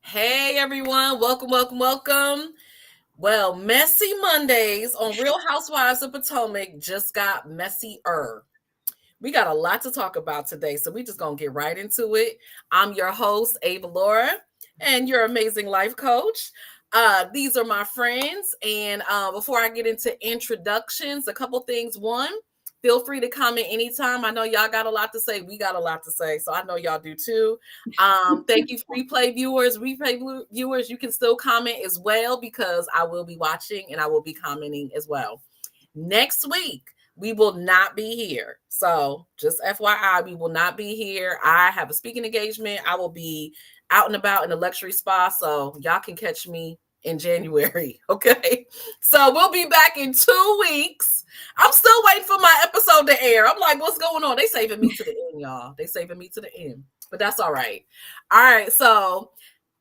Hey everyone, welcome. Well, messy Mondays on Real Housewives of Potomac just got messier. We got a lot to talk about today, so we just gonna get right into it. I'm your host, Avalaura, and your amazing life coach. These are my friends, and before I get into introductions, a couple things. One, feel free to comment anytime. I know y'all got a lot to say. We got a lot to say, so I know y'all do too. Thank you, replay viewers. You can still comment as well because I will be watching and I will be commenting as well. Next week, we will not be here. So just FYI, we will not be here. I have a speaking engagement. I will be out and about in a luxury spa. So y'all can catch me in January. Okay. So we'll be back in 2 weeks. I'm still waiting for my episode to air. I'm like, what's going on? They saving me to the end, y'all. They saving me to the end. But that's all right. All right. So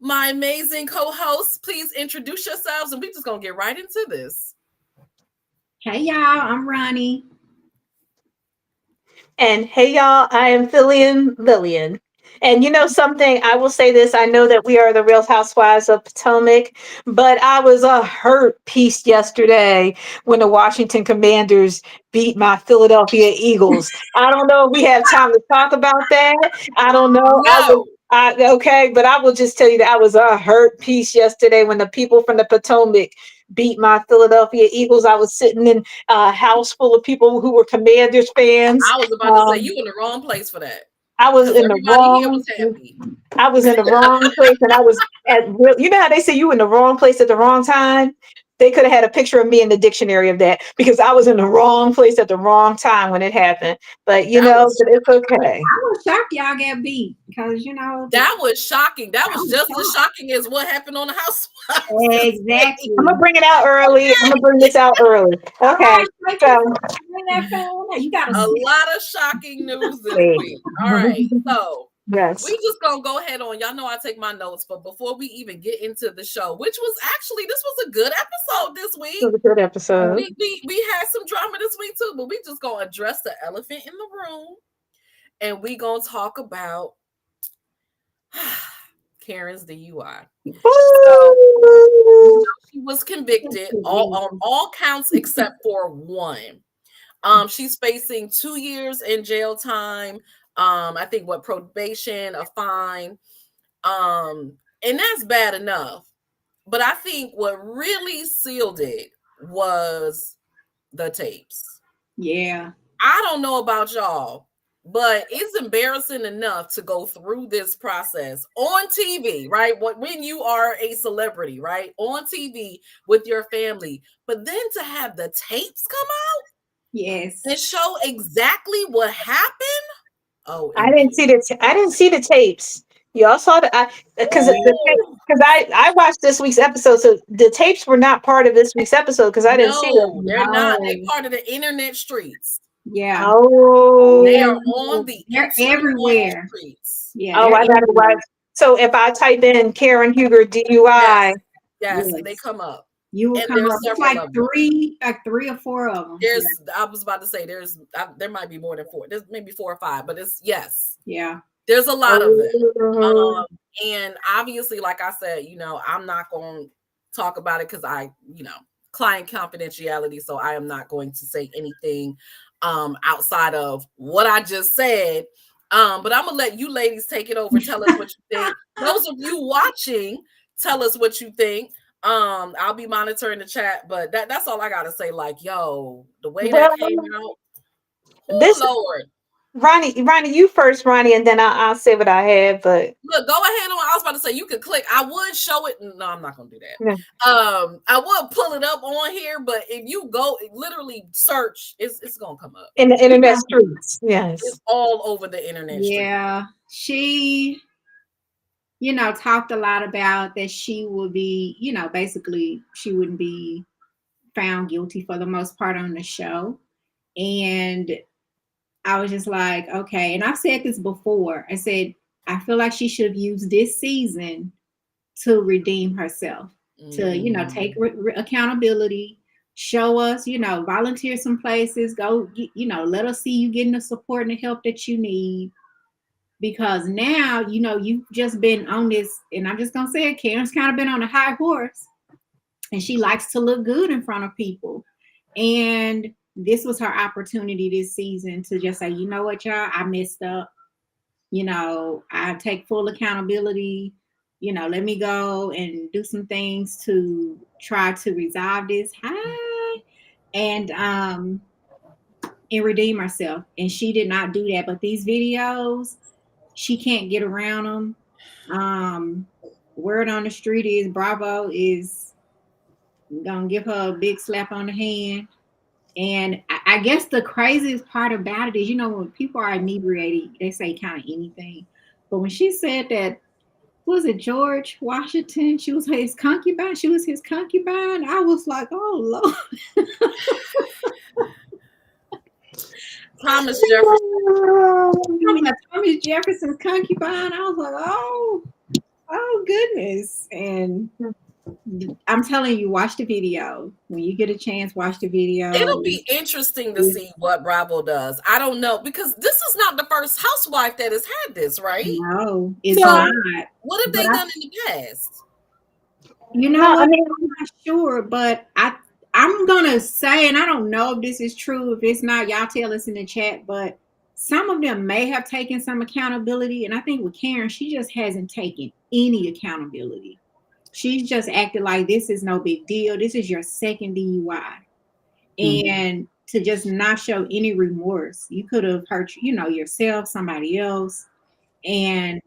my amazing co-hosts, please introduce yourselves and we're just gonna get right into this. Hey y'all, I'm Ronnie. And hey, y'all, I am Lillian. And you know something, I will say this. I know that we are the Real Housewives of Potomac, but I was a hurt piece yesterday when the Washington Commanders beat my Philadelphia Eagles. I don't know if we have time to talk about that. I don't know. No. Okay, but I will just tell you that I was a hurt piece yesterday when the people from the Potomac beat my Philadelphia Eagles. I was sitting in a house full of people who were Commanders fans. I was about to say Um, you in the wrong place for that I was because in the everybody here was wrong. happy. I was in the wrong place, and I was at. You know how they say you in the wrong place at the wrong time. They could have had a picture of me in the dictionary of that because I was in the wrong place at the wrong time when it happened. But That but was it's okay. I was shocked y'all got beat because that was shocking. That I was was just as shocked. shocking as what happened on the Housewives this week. I'm gonna Exactly. bring it out early. I'm gonna bring this out early. All Okay. right, make So yourself bring that phone. You gotta A sit. lot of shocking news this wait. week. All right, so we Yes. just gonna go ahead on. Y'all know I take my notes, but before we even get into the show, which was actually this was a good episode this It week. was a good episode. We had some drama this week too, but we just gonna address the elephant in the room, and we gonna talk about Karen's DUI. So she was convicted on all counts except for one. She's facing 2 years in jail time. I think what probation, a fine. And that's bad enough. But I think what really sealed it was the tapes. Yeah. I don't know about y'all, but it's embarrassing enough to go through this process on TV, right? When you are a celebrity, right? On TV with your family, but then to have the tapes come out Yes. and show exactly what happened. I didn't see the tapes. Y'all saw the because Ooh, I watched this week's episode, so the tapes were not part of this week's episode because I didn't see them. no, they're not. They're No. part of the internet streets. Yeah. They Oh, are on the They're internet everywhere. streets. Yeah, oh, they're I gotta watch. everywhere. So if I type in Karen Huger DUI, Yes, yes, they Yes. come up, You will and come there's up. It's several of them. like three or four of them. Yeah. I was about to say, there might be more than four. There's maybe 4 or 5, but it's yes, Yeah. there's a lot of them. oh, And obviously, like I said, I'm not going to talk about it because client confidentiality. So I am not going to say anything outside of what I just said. But I'm gonna let you ladies take it over. Tell us what you think. Those of you watching, tell us what you think. I'll be monitoring the chat, but that's all I gotta say. Like, yo, the way well, that came out, oh this Lord. Ronnie, you first, Ronnie, and then I'll say what I have. But Look, go ahead on. I was about to say you could click. I would show it. No, I'm not gonna do yeah, that. I would pull it up on here, but if you go literally search, it's gonna come up. in the internet streets, It's yes. all over the internet street. Yeah. She, talked a lot about that she would be, basically she wouldn't be found guilty for the most part on the show. And I was just like, okay. And I've said this before. I said, I feel like she should have used this season to redeem herself, to, take accountability, show us, volunteer some places, go, let us see you getting the support and the help that you need. because now, you've just been on this, and I'm just gonna say it, Karen's kind of been on a high horse, and she likes to look good in front of people. And this was her opportunity this season to just say, you know what, y'all, I messed up. I take full accountability. Let me go and do some things to try to resolve this. Hi. And redeem herself. And she did not do that. But these videos, she can't get around them. Word on the street is Bravo is gonna give her a big slap on the hand. And I guess the craziest part about it is, when people are inebriated, they say kind of anything. But when she said that, was it George Washington? She was his concubine. She was his concubine. I was like, oh Lord. Thomas Jefferson. Thomas Jefferson's concubine. I was like, oh goodness. And I'm telling you, watch the video. When you get a chance, watch the video. It'll be interesting to see what Bravo does. I don't know, because this is not the first housewife that has had this, right? No, it's not. What have they done in the past? I'm not sure, but I'm gonna say, and I don't know if this is true. If it's not, y'all tell us in the chat. But some of them may have taken some accountability, and I think with Karen, she just hasn't taken any accountability. She's just acted like this is no big deal. This is your second DUI. And to just not show any remorse. You could have hurt, yourself, somebody else. And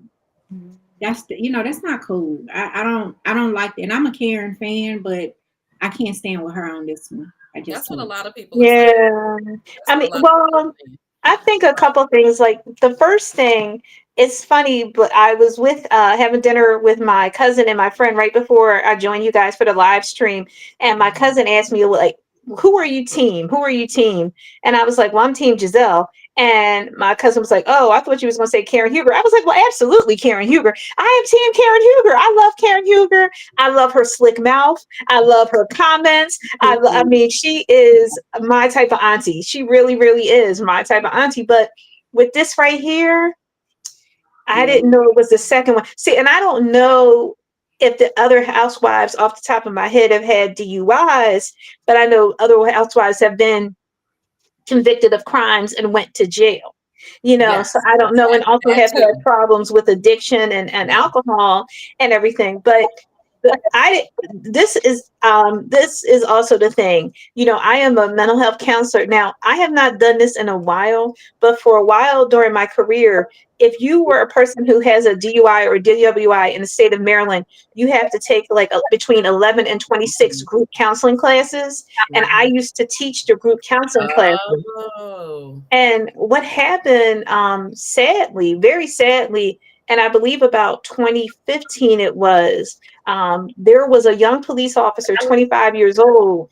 that's that's not cool. I don't like that. And I'm a Karen fan, but I can't stand with her on this one. That's what a lot of people I mean, well, I think a couple things. Like the first thing, it's funny, but I was with having dinner with my cousin and my friend right before I joined you guys for the live stream, and my cousin asked me, like, who are you team? Who are you team? And I was like, well, I'm team Gizelle. And my cousin was like, oh, I thought you was going to say Karen Huger. I was like, well, absolutely, Karen Huger. I am team Karen Huger. I love Karen Huger. I love her slick mouth. I love her comments. I mean, she is my type of auntie. She really, really is my type of auntie. But with this right here, I didn't know it was the second one. See, and I don't know if the other housewives off the top of my head have had DUIs, but I know other housewives have been convicted of crimes and went to jail. So I don't know, and also have had problems with addiction and alcohol and everything. But this is also the thing. I am a mental health counselor. Now, I have not done this in a while, but for a while during my career, if you were a person who has a DUI or DWI in the state of Maryland, you have to take like between 11 and 26 group counseling classes. And I used to teach the group counseling classes. And what happened, sadly, very sadly, and I believe about 2015 it was, there was a young police officer, 25 years old,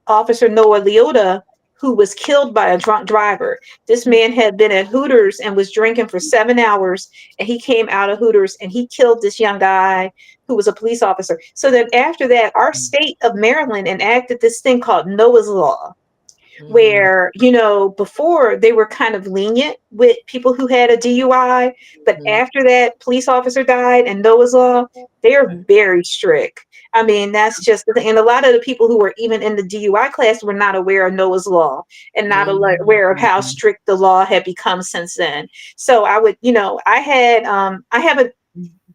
Officer Noah Leota, who was killed by a drunk driver. This man had been at Hooters and was drinking for 7 hours, and he came out of Hooters and he killed this young guy who was a police officer. So then after that, our state of Maryland enacted this thing called Noah's Law, where, before they were kind of lenient with people who had a DUI, but after that police officer died and Noah's Law, they are very strict. I mean, that's just the thing. And a lot of the people who were even in the DUI class were not aware of Noah's Law and not aware of how strict the law had become since then. So I would, I haven't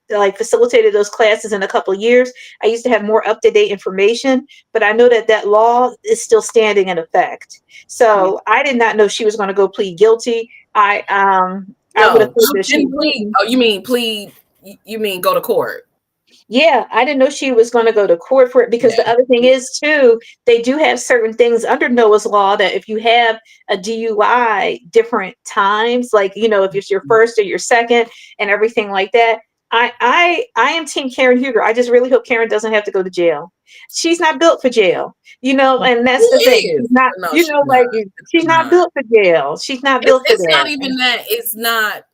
like facilitated those classes in a couple of years. I used to have more up-to-date information, but I know that law is still standing in effect. So I did not know she was going to go plead guilty. I would have thought that she plead. Oh, you mean plead? You mean go to court? Yeah, I didn't know she was going to go to court for it, because the other thing is too, they do have certain things under Noah's Law that if you have a DUI different times, like, if it's your first or your second and everything like that. I am team Karen Huger. I just really hope Karen doesn't have to go to jail. She's not built for jail, and that's the thing. She's not, she's not built for jail. She's not built for that. It's not even that. It's not.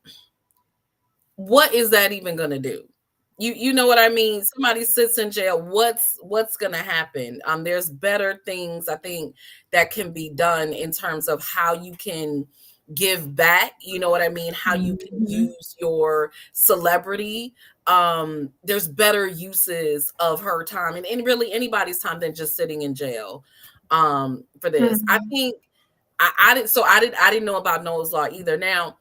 What is that even going to do? You know what I mean? Somebody sits in jail. What's going to happen? There's better things I think that can be done in terms of how you can give back, you know what I mean, how you can use your celebrity. There's better uses of her time and really anybody's time than just sitting in jail for this. I think I didn't know about Noah's Law either. Now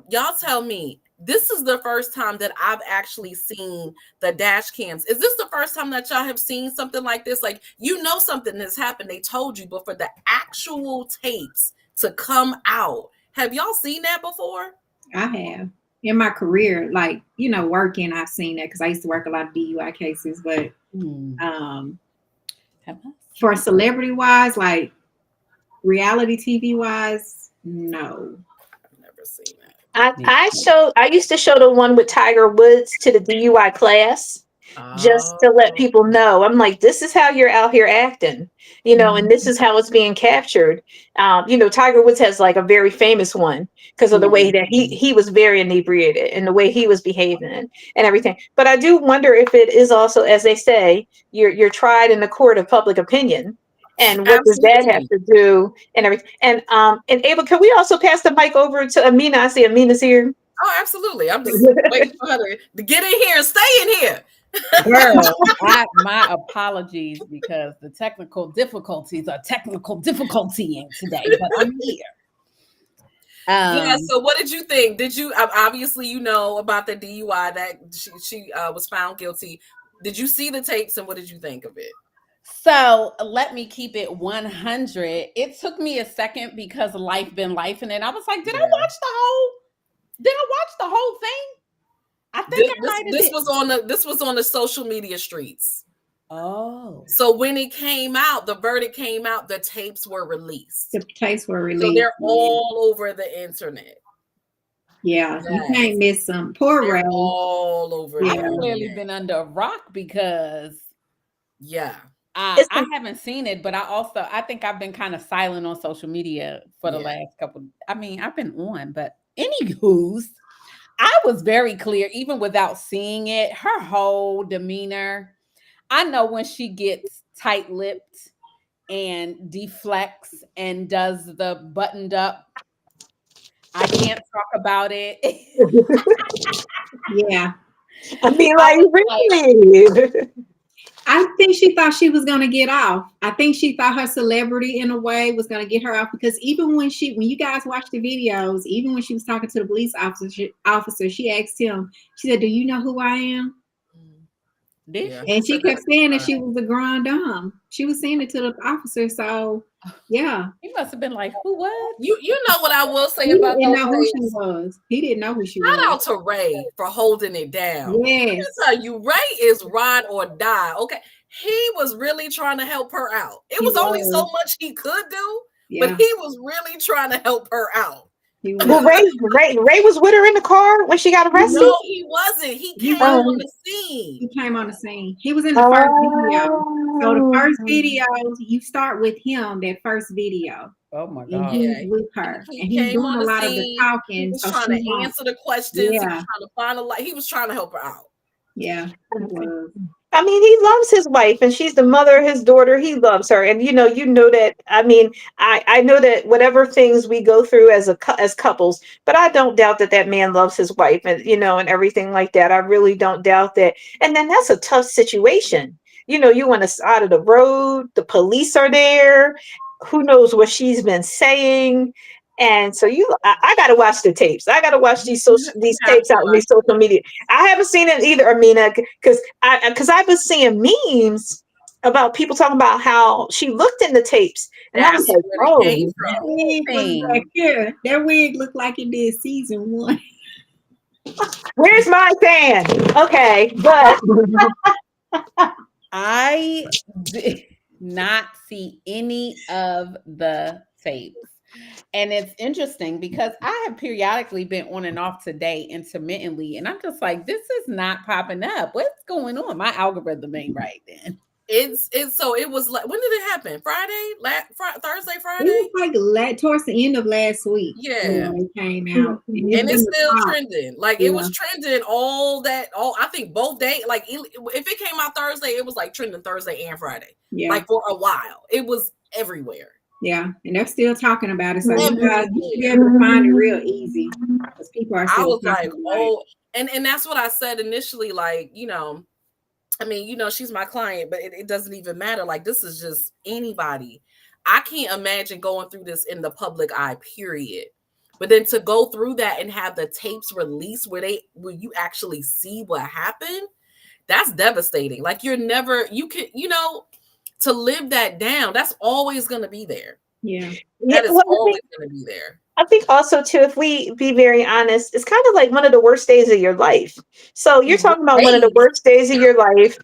y'all tell me, this is the first time that I've actually seen the dash cams. Is this the first time that y'all have seen something like this? Like, something has happened, they told you, but for the actual tapes to come out, have y'all seen that before? I have. In my career, like, working, I've seen that because I used to work a lot of DUI cases, but for celebrity wise, like reality TV wise, no. I've never seen that. I used to show the one with Tiger Woods to the DUI class, just to let people know. I'm like, this is how you're out here acting, and this is how it's being captured. Tiger Woods has like a very famous one because of the way that he was very inebriated and the way he was behaving and everything. But I do wonder if it is also, as they say, you're tried in the court of public opinion. And what does that have to do and everything? And Ava, can we also pass the mic over to Amina? I see Amina's here. Oh, absolutely. I'm just waiting for her to get in here and stay in here. Girl, my apologies because the technical difficulties are technical difficultying today, but I'm here. Yeah. So, what did you think? Did you obviously about the DUI that she was found guilty? Did you see the tapes and what did you think of it? So let me keep it 100. It took me a second because life been life, and then I was like, did I watch the whole thing? I think this was on the social media streets. Oh. So when it came out, the verdict came out, the tapes were released. The tapes were released. So they're all over the internet. Yeah, you can't miss them. Poor Ray. All over. I've clearly been under a rock because I haven't seen it, but I think I've been kind of silent on social media for the last couple. I mean, I've been on, but anywho's, I was very clear, even without seeing it, her whole demeanor. I know when she gets tight-lipped and deflects and does the buttoned up, I can't talk about it. Yeah. I mean, like, really? I think she thought she was going to get off. I think she thought her celebrity in a way was going to get her off because even when you guys watch the videos, even when she was talking to the police officer, she asked him, she said, do you know who I am? Yeah. And she kept saying that she was a grand dame. She was saying it to the officer. So, yeah. He must have been like, who was? You know what I will say He about didn't those know who tapes? she was. He didn't know who she was. Shout out to Ray for holding it down. Yes. I tell you, Ray is ride or die. Okay. He was really trying to help her out. It was only so much he could do, but he was really trying to help her out. Well, Ray was with her in the car when she got arrested? No, he wasn't. He came on the scene. He came on the scene. He was in the first video. So the first video, you start with him, that first video. Oh my God. And he's with her. He and he's came doing on a the lot scene. of the talking. He was so trying to answer the questions. Yeah. He was trying to find a light. He was trying to help her out. Yeah. I mean, he loves his wife and she's the mother of his daughter. He loves her. And you know that, I mean, I know that whatever things we go through as couples, but I don't doubt that man loves his wife and, and everything like that. I really don't doubt that. And then that's a tough situation. You on the side of the road, the police are there. Who knows what she's been saying? And so I got to watch the tapes. I got to watch these tapes out on these social media. I haven't seen it either, Amina, because I've been seeing memes about people talking about how she looked in the tapes, and I was like, "Oh, that wig looked like it did season 1." Where's my fan? Okay, but I did not see any of the tapes. And it's interesting because I have periodically been on and off today intermittently. And I'm just like, this is not popping up. What's going on? My algorithm ain't right then. So it was like, when did it happen? Friday? Thursday, Friday? It was like towards the end of last week. Yeah. It came out. And it's still trending. Like it was trending I think both days. Like if it came out Thursday, it was like trending Thursday and Friday. Yeah. Like for a while. It was everywhere. Yeah, and they're still talking about it. So you should be everywhere. able to find it real easy because people are I still was like, talking about it. oh, and that's what I said initially. Like, I mean, she's my client, but it doesn't even matter. Like, this is just anybody. I can't imagine going through this in the public eye, period. But then to go through that and have the tapes released where you actually see what happened, that's devastating. Like, you can, to live that down, that's always going to be there. Yeah. That is always going to be there. I think also too, if we be very honest, it's kind of like one of the worst days of your life. So you're talking about one of the worst days of your life.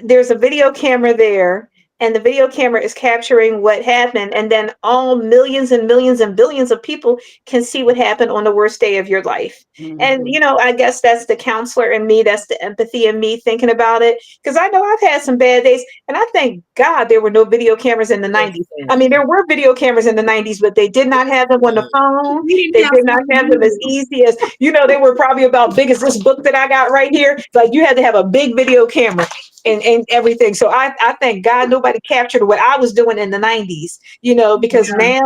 There's a video camera there, and the video camera is capturing what happened, and then all millions and millions and billions of people can see what happened on the worst day of your life. Mm-hmm. And I guess that's the counselor in me, that's the empathy in me thinking about it, because I know I've had some bad days, and I thank God there were no video cameras in the 90s. I mean, there were video cameras in the 90s, but they did not have them on the phone. They did not have them as easy as, they were probably about big as this book that I got right here. Like, you had to have a big video camera and everything. So I thank God nobody captured what I was doing in the 90s, because now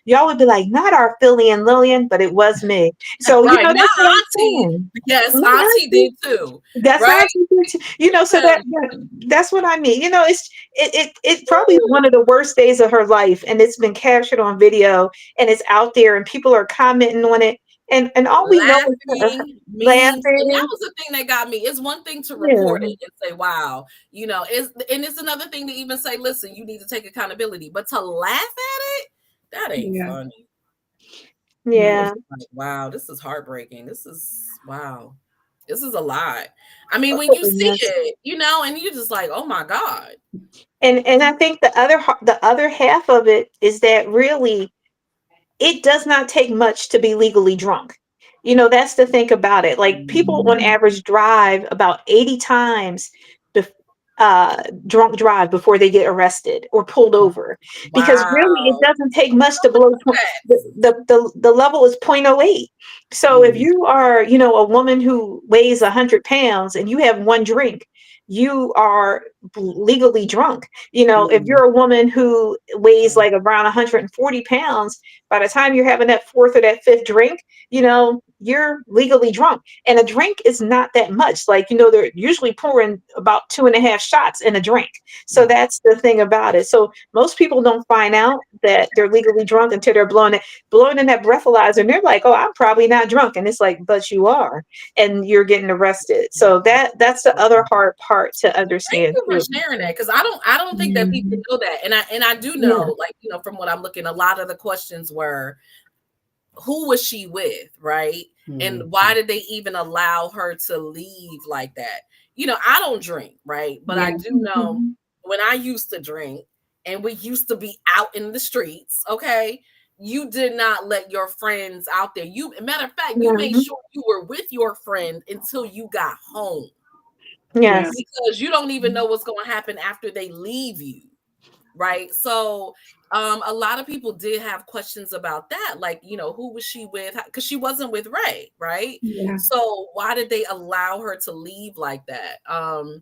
y'all would be like, not our Philly and Lillian, but it was me. So, right. That's what I'm saying. Yes, Auntie did too. That's right. Auntie did too. So that's what I mean. It probably is one of the worst days of her life, and it's been captured on video, and it's out there, and people are commenting on it. And all we know is laughing. And that was the thing that got me. It's one thing to report it and say, wow, it's another thing to even say, listen, you need to take accountability. But to laugh at it, that ain't funny. Yeah. Like, wow, this is heartbreaking. This is wow. This is a lot. I mean, when you see it, and you're just like, oh my God. And I think the other half of it is that really it does not take much to be legally drunk. That's the thing about it. Like, people on average drive about 80 times drunk drive before they get arrested or pulled over. Because really it doesn't take much to blow the level is 0.08. So if you are, a woman who weighs 100 pounds and you have one drink, you are legally drunk. If you're a woman who weighs like around 140 pounds, by the time you're having that fourth or that fifth drink, you're legally drunk. And a drink is not that much. Like, they're usually pouring about 2.5 shots in a drink. So that's the thing about it. So most people don't find out that they're legally drunk until they're blowing in that breathalyzer, and they're like, oh, I'm probably not drunk. And it's like, but you are, and you're getting arrested. So that's the other hard part to understand. Thank you for sharing that, because I don't think that people know that. And I do know, like, from what I'm looking, a lot of the questions were, who was she with, right? And why did they even allow her to leave like that? I don't drink, right? But I do know when I used to drink and we used to be out in the streets, okay, you did not let your friends out there. Matter of fact, you made sure you were with your friend until you got home. Yes. Because you don't even know what's going to happen after they leave you. Right. So a lot of people did have questions about that. Like, who was she with? Because she wasn't with Ray. Right. Yeah. So why did they allow her to leave like that? So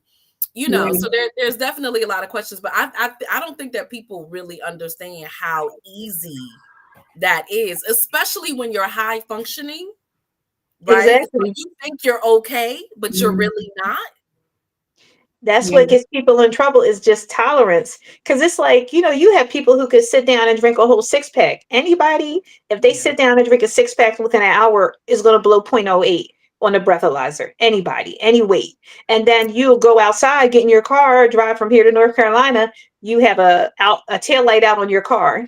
there's definitely a lot of questions, but I don't think that people really understand how easy that is, especially when you're high functioning. Right. Exactly. When you think you're okay, but you're really not. That's what gets people in trouble, is just tolerance. Because it's like, you have people who could sit down and drink a whole 6-pack. Anybody, if they sit down and drink a 6-pack within an hour, is going to blow 0.08 on the breathalyzer. Anybody, any weight. And then you'll go outside, get in your car, drive from here to North Carolina. You have a tail light out on your car.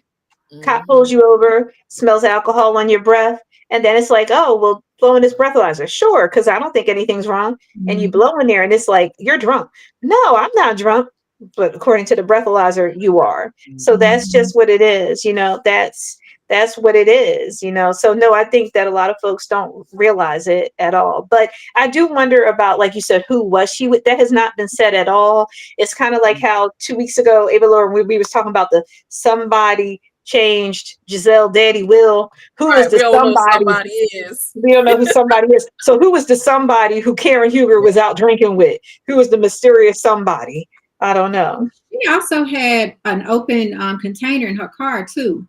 Cop pulls you over, smells alcohol on your breath. And then it's like, oh, well, blow in this breathalyzer. Sure, because I don't think anything's wrong. And you blow in there and it's like, you're drunk. No, I'm not drunk. But according to the breathalyzer, you are. So that's just what it is. That's what it is. So no, I think that a lot of folks don't realize it at all. But I do wonder about, like you said, who was she with? That has not been said at all. It's kind of like how 2 weeks ago, Avalaura, we was talking about the somebody changed Gizelle Daddy Will. Who is the somebody? Is. We don't know who somebody is. So who was the somebody who Karen Huger was out drinking with? Who was the mysterious somebody? I don't know. She She also had an open container in her car too.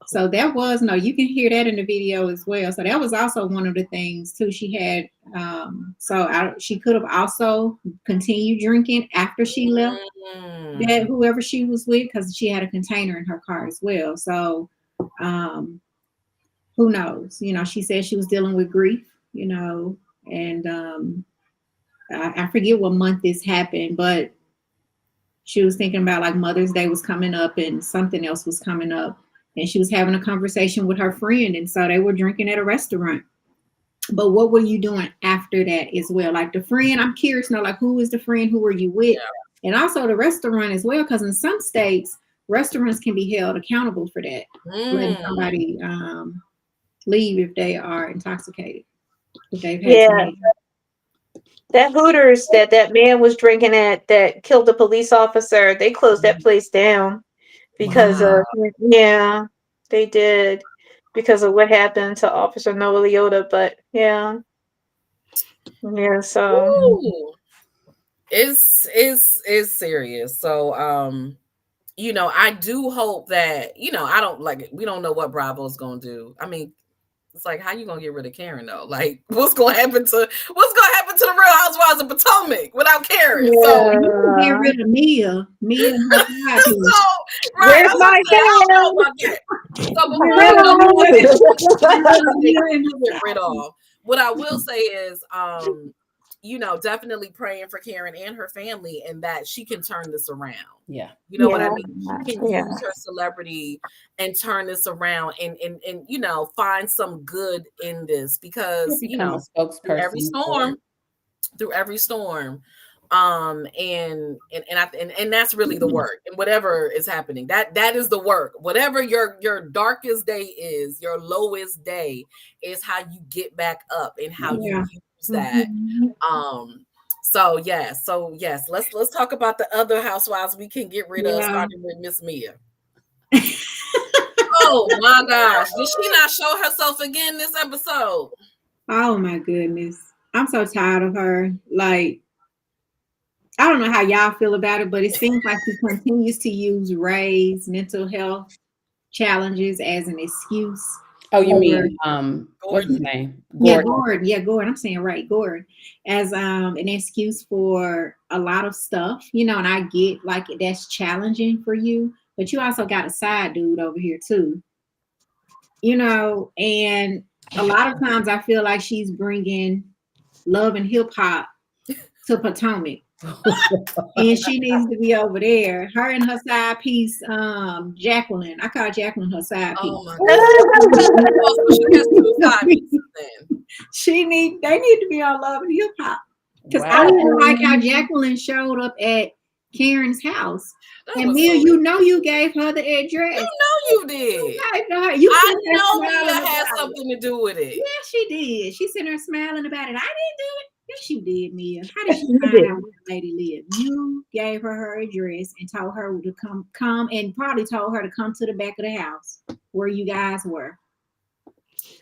So that was you can hear that in the video as well. So that was also one of the things too. She had she could have also continued drinking after she left that whoever she was with, because she had a container in her car as well. So who knows? She said she was dealing with grief, and I forget what month this happened, but she was thinking about like Mother's Day was coming up and something else was coming up. And she was having a conversation with her friend. And so they were drinking at a restaurant. But what were you doing after that as well? Like the friend, I'm curious to know, like, who is the friend? Who were you with? Yeah. And also the restaurant as well, because in some states, restaurants can be held accountable for that. Letting somebody leave if they are intoxicated. If they've had that Hooters that man was drinking at that killed the police officer, they closed that place down because they did, because of what happened to Officer Noah Leota. But so it's serious. So I do hope that I don't we don't know what Bravo's gonna do. I mean, it's like, how you gonna get rid of Karen though? Like, what's gonna happen to the Real Housewives of Potomac without Karen? Yeah. So you can get rid of Mia. Mia and her right. I don't know about that. So get rid of. What I will say is, definitely praying for Karen and her family, and that she can turn this around. Yeah. You know what I mean? She can use her celebrity and turn this around and find some good in this, because through every storm, and that's really the work. And whatever is happening, that is the work. Whatever your darkest day is, your lowest day is how you get back up and how you use that. So yes, let's talk about the other housewives we can get rid of, starting with Miss Mia. Oh my gosh, did she not show herself again this episode? Oh my goodness, I'm so tired of her. Like, I don't know how y'all feel about it, but it seems like she continues to use Ray's mental health challenges as an excuse. Oh, you mean what's his name? Gordon. Yeah, Gordon. I'm saying right, Gordon, as an excuse for a lot of stuff, and I get like that's challenging for you, but you also got a side dude over here too, and a lot of times I feel like she's bringing love and hip hop to Potomac. And she needs to be over there. Her and her side piece, Jacqueline. I call Jacqueline her side piece. Oh my God. She has two side pieces then. They need to be on Love and Hip Hop. Because I didn't like how Jacqueline showed up at Karen's house. And Mia, you gave her the address. You did. I know Mia had something to do with it. Yeah, she did. She sitting there smiling about it. I didn't do it. Yes, you did, Mia. How did she find out where the lady lived? You gave her address and told her to come, and probably told her to come to the back of the house where you guys were.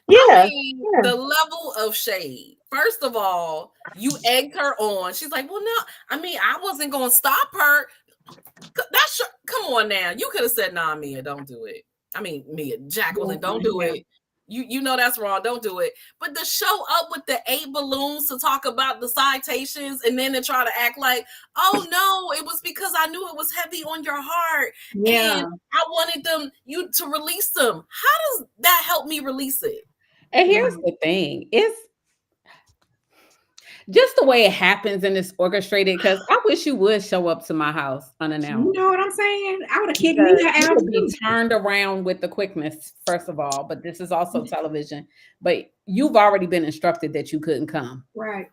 Yeah. The level of shade. First of all, you egged her on. She's like, well, no, I mean, I wasn't going to stop her. Come on now. You could have said, nah, Mia, don't do it. I mean, Mia, Jacqueline, don't do it. You know that's wrong. Don't do it. But to show up with the 8 balloons to talk about the citations and then to try to act like, oh no, it was because I knew it was heavy on your heart. Yeah. And I wanted you to release them. How does that help me release it? And here's the thing. It's just the way it happens and it's orchestrated, because I wish you would show up to my house unannounced. You know what I'm saying? I would have kicked me out. Be turned around with the quickness, first of all, but this is also television. But you've already been instructed that you couldn't come. Right.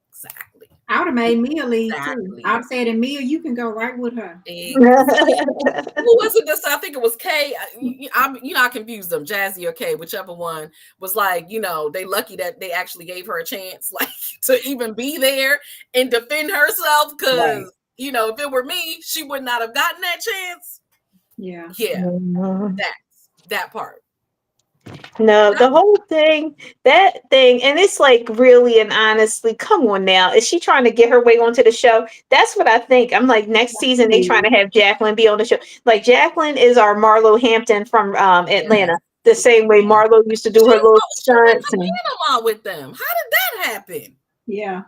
Exactly. I would have made Mia leave too. I would have said, Mia, you can go right with her. Who was it this? I think it was Kay. I confused them, Jazzy or Kay, whichever one was like, they lucky that they actually gave her a chance, like, to even be there and defend herself. Because if it were me, she would not have gotten that chance. Yeah. Yeah. That part. No, the whole thing, that thing, and it's like really and honestly, come on now. Is she trying to get her way onto the show? That's what I think. I'm like, next season they trying to have Jacqueline be on the show. Like Jacqueline is our Marlo Hampton from Atlanta. The same way Marlo used to do her little stunts. She went to Panama with them. How did that happen? Yeah.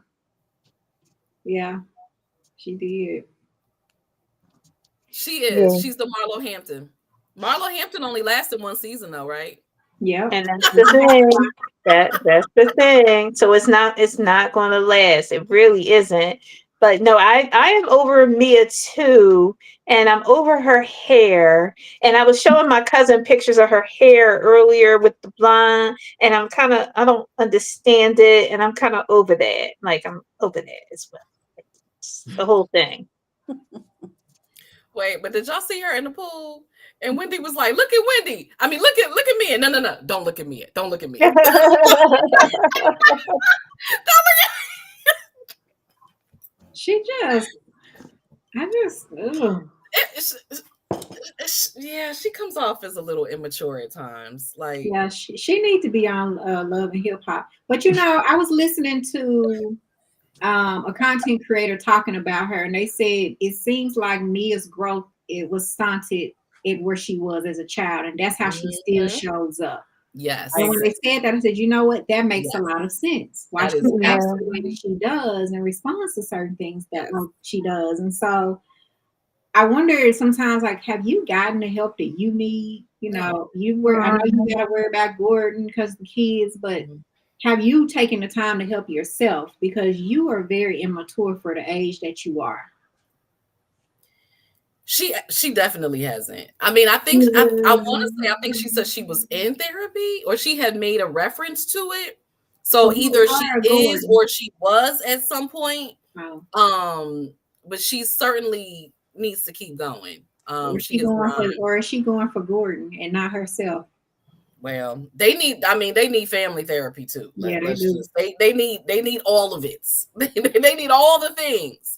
Yeah. She did. She is. Yeah. She's the Marlo Hampton. Marlo Hampton only lasted one season though, right? Yeah. And that's the thing. That's the thing. So it's not going to last. It really isn't. But no, I am over Mia too, and I'm over her hair. And I was showing my cousin pictures of her hair earlier with the blonde, and I don't understand it, and I'm kind of over that. Like I'm over that as well. It's the whole thing. Wait, but did y'all see her in the pool? And Wendy was like, "Look at Wendy. I mean, look at me. No. Don't look at me. Don't look at me. Don't look at She just, yeah, she comes off as a little immature at times. Like, yeah, she needs to be on Love and Hip Hop. But I was listening to a content creator talking about her, and they said it seems like Mia's growth it was stunted at where she was as a child, and that's how she still shows up. Yes. And when they said that, I said, you know what? That makes a lot of sense. Why she acts the way that she does and responds to certain things that she does. And so I wonder sometimes, like, have you gotten the help that you need? I know you gotta worry about Gordon because of the kids, but have you taken the time to help yourself? Because you are very immature for the age that you are. She definitely hasn't. I mean, I think I want to say I think she said she was in therapy or she had made a reference to it. So either she is or she was at some point. But she certainly needs to keep going. Or is she going for Gordon and not herself? Well, they need family therapy too. Yeah, they do. They need all of it. They need all the things.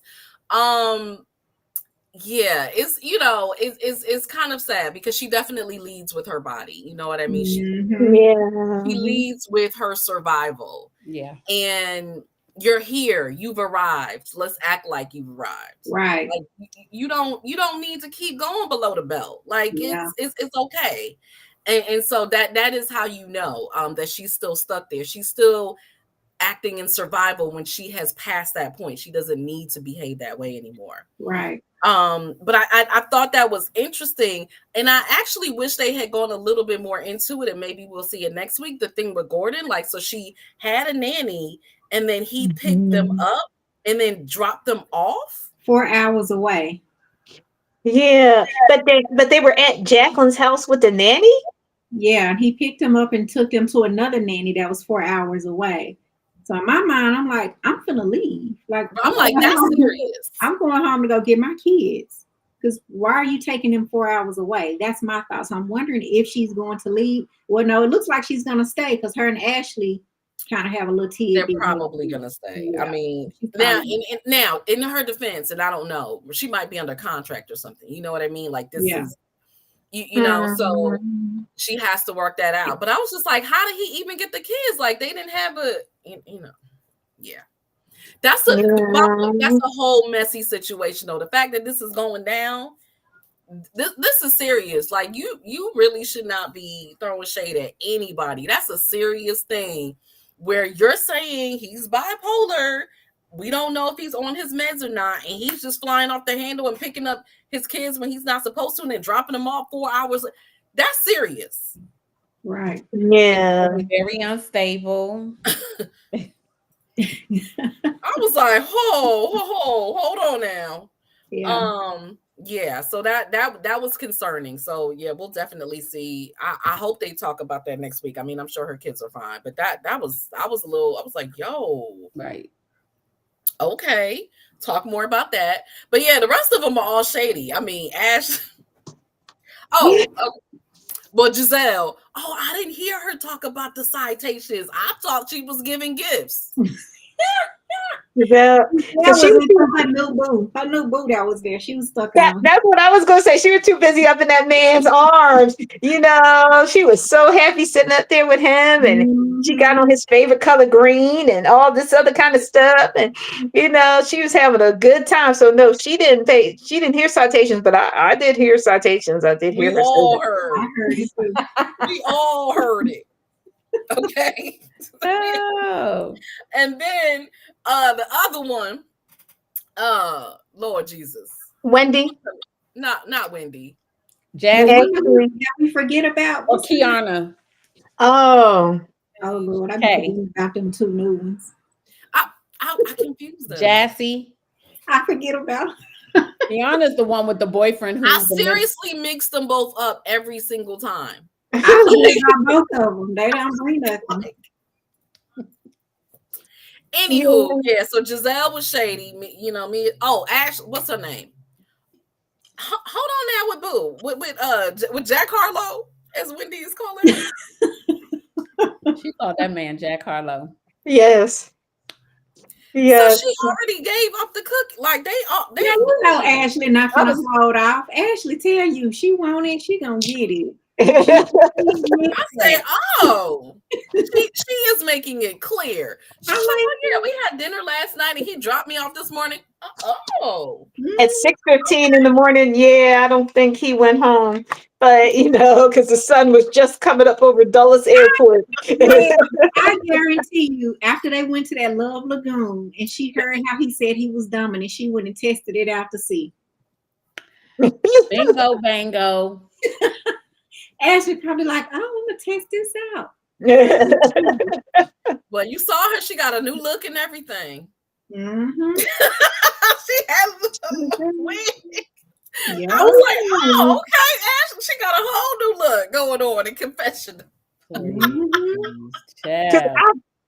Yeah, it's kind of sad because she definitely leads with her body. You know what I mean? She leads with her survival. Yeah. And you're here, you've arrived. Let's act like you've arrived. Right. Like you don't need to keep going below the belt. Like it's okay. And so that is how that she's still stuck there. She's still acting in survival when she has passed that point. She doesn't need to behave that way anymore. Right. But I thought that was interesting, and I actually wish they had gone a little bit more into it, and maybe we'll see it next week. The thing with Gordon, like, so she had a nanny, and then he picked them up and then dropped them off 4 hours away. Yeah, but they were at Jacqueline's house with the nanny. Yeah, and he picked them up and took them to another nanny that was 4 hours away. So in my mind, I'm like, I'm gonna leave. Like, I'm like, that's serious. I'm going home to go get my kids. Because why are you taking them 4 hours away? That's my thoughts. So I'm wondering if she's going to leave. Well, no, it looks like she's gonna stay because her and Ashley kind of have a little tea. They're probably gonna stay. Yeah. I mean, now in her defense, and I don't know, she might be under contract or something. You know what I mean? Like this is. You know, so she has to work that out. But I was just like, how did he even get the kids? Like they didn't have yeah. That's a whole messy situation though. The fact that this is going down, this is serious. Like you really should not be throwing shade at anybody. That's a serious thing where you're saying he's bipolar. We don't know if he's on his meds or not, and he's just flying off the handle and picking up his kids when he's not supposed to and then dropping them off 4 hours. That's serious. Right. Yeah. Very unstable. I was like, hold on now. Yeah. Yeah, so that was concerning. So yeah, we'll definitely see. I hope they talk about that next week. I mean, I'm sure her kids are fine, but I was like, yo, right. Okay, talk more about that. But yeah, the rest of them are all shady. I mean, Ash. Well, Gizelle. Oh, I didn't hear her talk about the citations. I thought she was giving gifts. Because she was her new boo that was there. She was stuck that's what I was gonna say. She was too busy up in that man's arms. She was so happy sitting up there with him, and she got on his favorite color, green, and all this other kind of stuff. And she was having a good time. So no, she didn't hear citations, but I did hear citations. I did hear her. All heard. I heard it too. We all heard it. Okay. Oh. And then the other one, Lord Jesus. Wendy. Not Wendy. Jasmine. Did we forget about? Or Kiana. Oh Lord, I'm forgetting about them two new ones. I confused them. Jassy. I forget about. Kiana's the one with the boyfriend. I seriously mix them both up every single time. I both of them. They don't bring nothing. Anywho, yeah. So Gizelle was shady. Me. Oh, Ash. What's her name? Hold on now with Boo. With Jack Harlow, as Wendy is calling him. She called that man Jack Harlow. Yes. Yes. So she already gave up the cookie. Like they Ashley not gonna hold off. Ashley tell you she want it, she gonna get it. I said, she is making it clear. She's like, we had dinner last night and he dropped me off this morning. At 6:15 in the morning. Yeah, I don't think he went home, but because the sun was just coming up over Dulles Airport. I guarantee you, after they went to that Love Lagoon and she heard how he said he was dominant, she went and tested it out to see. Bingo, bango. Ashley probably like, I want to test this out. Well, you saw her; she got a new look and everything. Mm-hmm. She had a wig. Yeah. I was like, okay, Ashley, she got a whole new look going on in confession. Mm-hmm. Yeah.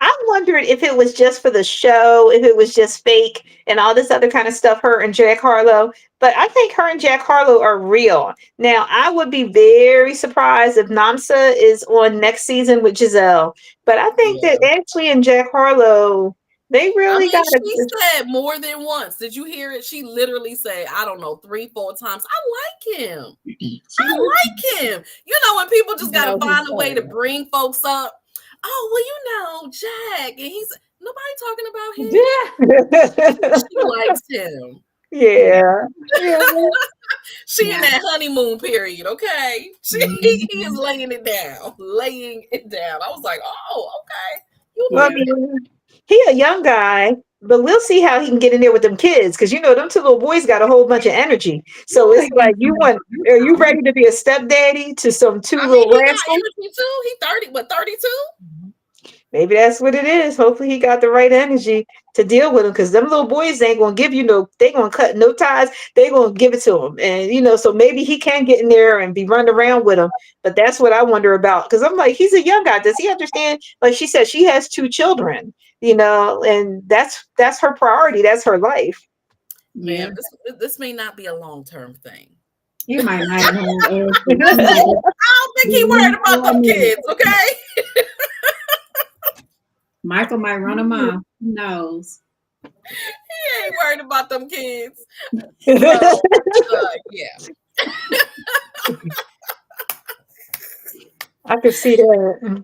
I wondered if it was just for the show, if it was just fake and all this other kind of stuff, her and Jack Harlow. But I think her and Jack Harlow are real. Now, I would be very surprised if Namsa is on next season with Gizelle. But I think that Ashley and Jack Harlow, they really got it. She said more than once. Did you hear it? She literally said, I don't know, 3-4 times. I like him. I like him. When people just got to find a way to bring folks up. Oh, well, Jack, and he's nobody talking about him. She likes him. Yeah. She in that honeymoon period, okay? He is laying it down. I was like, okay. He a young guy, but we'll see how he can get in there with them kids, because them two little boys got a whole bunch of energy. So it's like, are you ready to be a stepdaddy to some two little rascals? He 32? Maybe that's what it is. Hopefully he got the right energy to deal with them, because them little boys ain't gonna give they gonna cut no ties. They gonna give it to him, and so maybe he can get in there and be running around with them. But that's what I wonder about, because I'm like, he's a young guy. Does he understand? Like she said, she has 2 children, and that's her priority. That's her life. Man, this may not be a long-term thing. You might not. I don't think he worried about them kids. Okay. Michael might run him off. Who knows? He ain't worried about them kids. So, yeah. I could see that.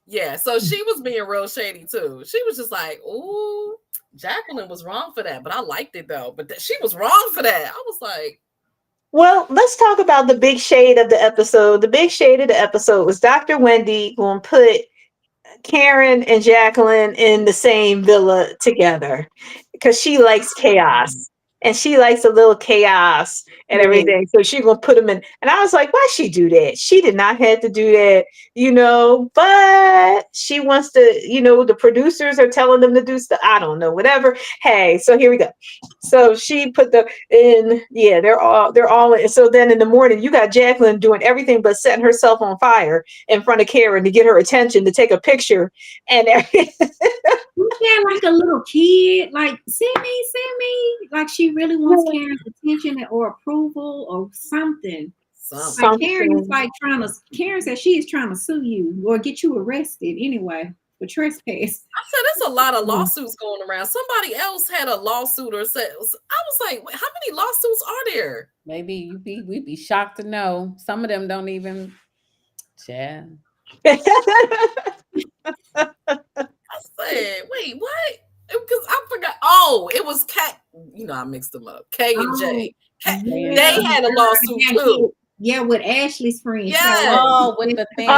Yeah, so she was being real shady too. She was just like, ooh, Jacqueline was wrong for that, but I liked it though. But she was wrong for that. I was like, well, let's talk about the big shade of the episode. The big shade of the episode was Dr. Wendy going to put Karen and Jacqueline in the same villa together because she likes chaos and she likes a little chaos and everything. So she's gonna put them in. And I was like, why she do that? She did not have to do that, but she wants to, the producers are telling them to do stuff. I don't know, whatever. Hey, so here we go. So she put they're all in. So then in the morning, you got Jacqueline doing everything but setting herself on fire in front of Karen to get her attention, to take a picture and everything. Yeah, like a little kid, like, see me, like she really wants Karen's attention or approval or something. Like Karen is like Karen says she is trying to sue you or get you arrested anyway. for trespass. I said there's a lot of lawsuits going around. Somebody else had a lawsuit or said, I was like, how many lawsuits are there? Maybe we'd be shocked to know some of them don't even. Yeah. I said, wait, what? Because I forgot. Oh, it was Kat. You know, I mixed them up. K and J. They had a lawsuit too. Yeah, with Ashley's friend. Yeah. Oh, with the thing.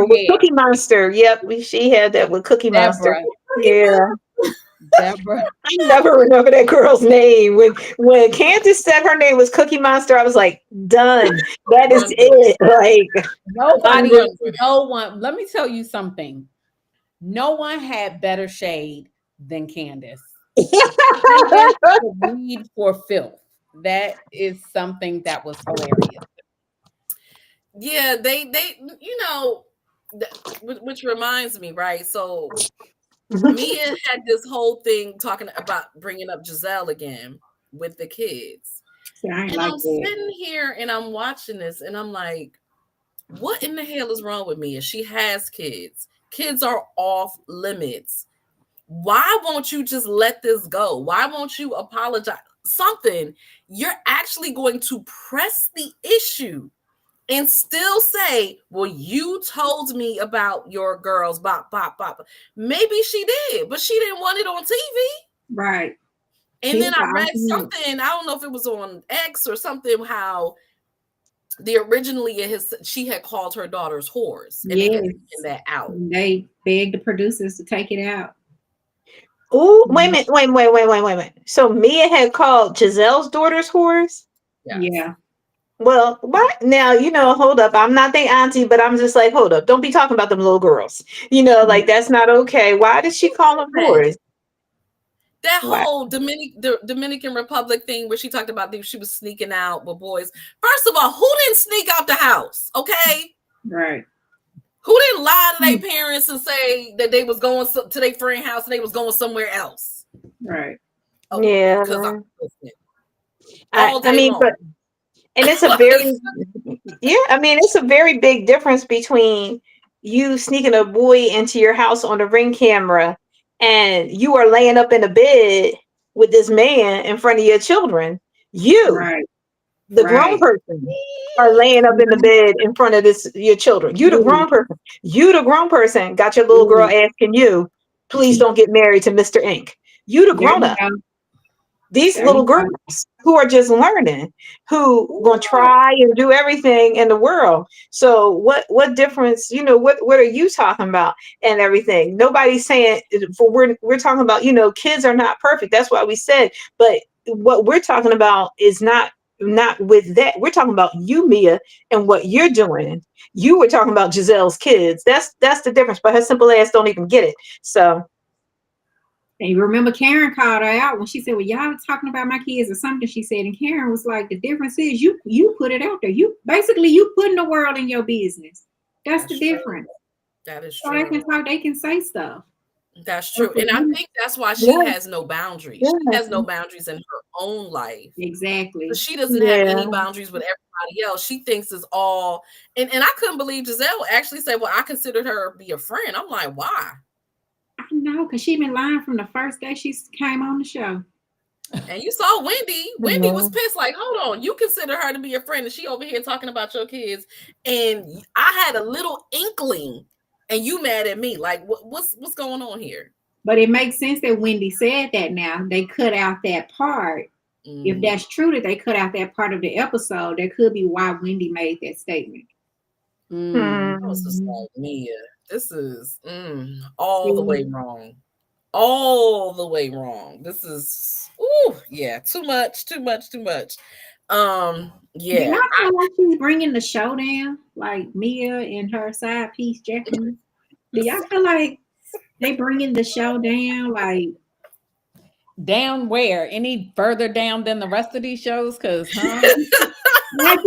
With Cookie Monster. Yep, she had that with Cookie Monster. Yeah. Deborah. I never remember that girl's name. When Candace said her name was Cookie Monster, I was like, done. That is it. Like no one. Let me tell you something. No one had better shade than Candace. Read for filth. That is something that was hilarious. Yeah, they you know, which reminds me, right? So Mia had this whole thing talking about bringing up Gizelle again with the kids. And I'm sitting here and I'm watching this and I'm like, what in the hell is wrong with Mia? She has kids. Kids are off limits. Why won't you just let this go? Why won't you apologize? Something. You're actually going to press the issue and still say, well, you told me about your girls, bop, bop, bop. Maybe she did, but she didn't want it on TV. Right. And then I read something, I don't know if it was on X or something, how she had called her daughters whores. And they had taken that out. They begged the producers to take it out. Oh, wait a minute. So Mia had called Gizelle's daughters whores? Yeah. Well, what now? Hold up. I'm not their auntie, but I'm just like, hold up. Don't be talking about them little girls. Like that's not okay. Why did she call them whores? That whole Dominican Republic thing where she talked about she was sneaking out with boys. First of all, who didn't sneak out the house? Okay. Right. Who didn't lie to their parents and say that they was going to their friend house and they was going somewhere else? Right. Okay, yeah. Because and it's a very it's a very big difference between you sneaking a boy into your house on a Ring camera and you are laying up in a bed with this man in front of your children. The grown person, are laying up in the bed in front of your children. You the grown person. You the grown person got your little girl asking you, please don't get married to Mr. Ink. You the grown up. These little girls who are just learning, who gonna try and do everything in the world. So what difference, what are you talking about and everything? Nobody's saying we're talking about, kids are not perfect. That's why we said, but what we're talking about is not with that. We're talking about you, Mia, and what you're doing. You were talking about Gizelle's kids. That's the difference. But her simple ass don't even get it. So. And you remember Karen called her out when she said, well, y'all talking about my kids or something, she said, and Karen was like, the difference is you put it out there. You putting the world in your business. That's the difference. That is so true. They can say stuff. That's true. And I think that's why she has no boundaries. She has no boundaries in her own life. Exactly. But she doesn't have any boundaries with everybody else. She thinks it's all, and I couldn't believe Gizelle actually said, well, I considered her be a friend. I'm like, why? I know, because she been lying from the first day she came on the show. And you saw Wendy. Wendy was pissed, like, hold on, you consider her to be a friend, and she over here talking about your kids, and I had a little inkling, and you mad at me. Like, what's going on here? But it makes sense that Wendy said that now. They cut out that part. If that's true that they cut out that part of the episode, that could be why Wendy made that statement. I was just like, Mia, this is all the way wrong. All the way wrong. This is too much. Yeah. Do y'all feel like she's bringing the show down? Like Mia and her side piece, Jacqueline? Do y'all feel like they bringing the show down? Like, down where? Any further down than the rest of these shows? Because like,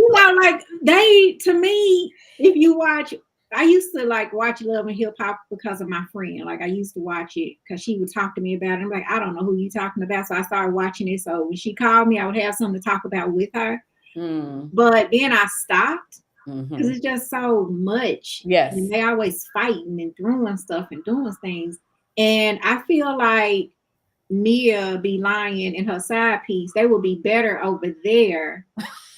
like they, to me, if you watch, I used to like watch Love and Hip Hop because of my friend. Like I used to watch it because she would talk to me about it. I'm like, I don't know who you talking about. So I started watching it. So when she called me, I would have something to talk about with her. But then I stopped because it's just so much. Yes. And they always fighting and throwing stuff and doing things. And I feel like Mia be lying in her side piece. They would be better over there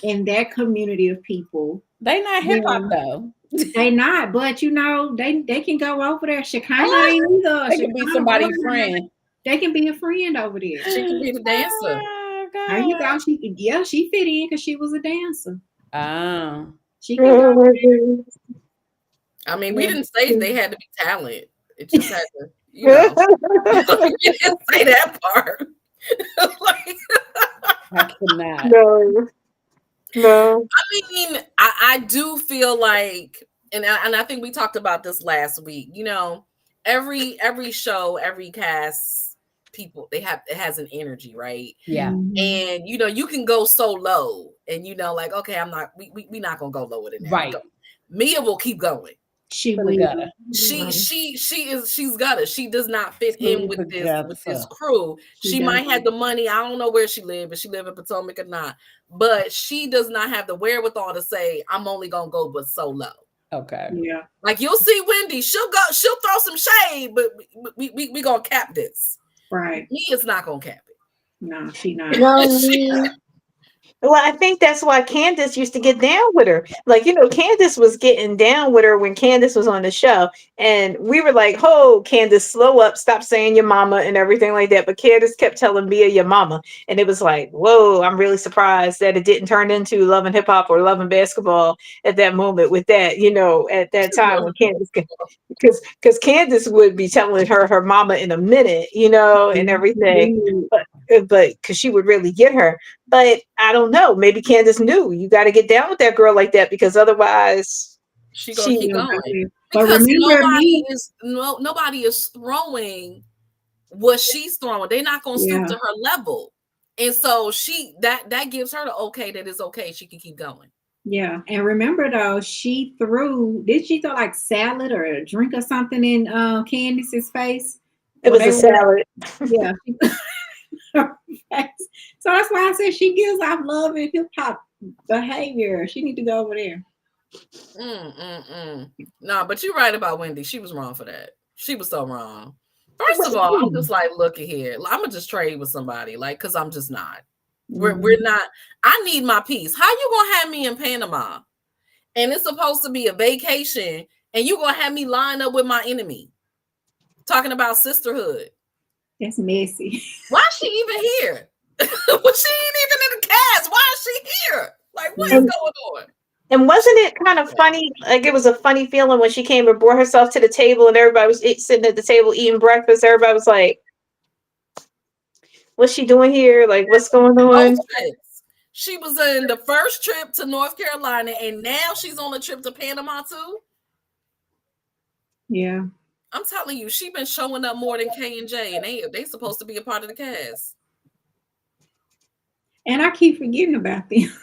in that community of people. They not hip hop though. They not, but you know, they can go over there. Shekinah ain't either. They can be somebody's friend. They can be a friend over there. She can be the dancer. There you go. She fit in because she was a dancer. Oh. She can go. I mean, we didn't say they had to be talent. It just had to, you know. We didn't say that part. Like, I cannot. No. I mean, I do feel like, and I think we talked about this last week. You know, every show, every cast, people it has an energy, right? Yeah. And you know, you can go so low, and you know, like, okay, we not gonna go lower than that. Right. Mia will keep going. She's gotta. She does not fit in with this crew. She might have the money. I don't know where she live, if she live in Potomac or not, but she does not have the wherewithal to say, I'm only gonna go but so low. Okay. Yeah. Like you'll see Wendy, she'll throw some shade, but we gonna cap this. Right. Mia's not gonna cap it. No, she not. Well, I think that's why Candace used to get down with her. Like, you know, Candace was getting down with her when Candace was on the show. And we were like, oh, Candace, slow up, stop saying your mama and everything like that. But Candace kept telling Mia your mama. And it was like, whoa, I'm really surprised that it didn't turn into Love and Hip Hop or Love and Basketball at that moment with that, you know, at that time when Candace, because Candace would be telling her mama in a minute, you know, and everything. But because she would really get her. But I don't know. Maybe Candace knew you got to get down with that girl like that, because otherwise she gonna keep going. But because remember, nobody is throwing what she's throwing. They're not gonna stoop to her level, and so that gives her the okay that it's okay. She can keep going. Yeah, and remember though, did she throw like salad or a drink or something in Candace's face? It was a salad. Yeah. So that's why I said she gives off love and hip hop behavior. She need to go over there. No, but you're right about Wendy. She was wrong for that. She was so wrong. First of all, I'm just like, look at here. I'm gonna just trade with somebody, like, because I'm just not. We're not. I need my peace. How you gonna have me in Panama, and it's supposed to be a vacation, and you gonna have me line up with my enemy, talking about sisterhood? That's messy. Why is she even here? Well, she ain't even in the cast. Why is she here? Like, what is going on? And wasn't it kind of funny? Like, it was a funny feeling when she came and brought herself to the table, and everybody was sitting at the table eating breakfast. Everybody was like, "What's she doing here? Like, what's going on?" She was in the first trip to North Carolina, and now she's on a trip to Panama too. Yeah. I'm telling you, she been showing up more than K and J, and they supposed to be a part of the cast. And I keep forgetting about them.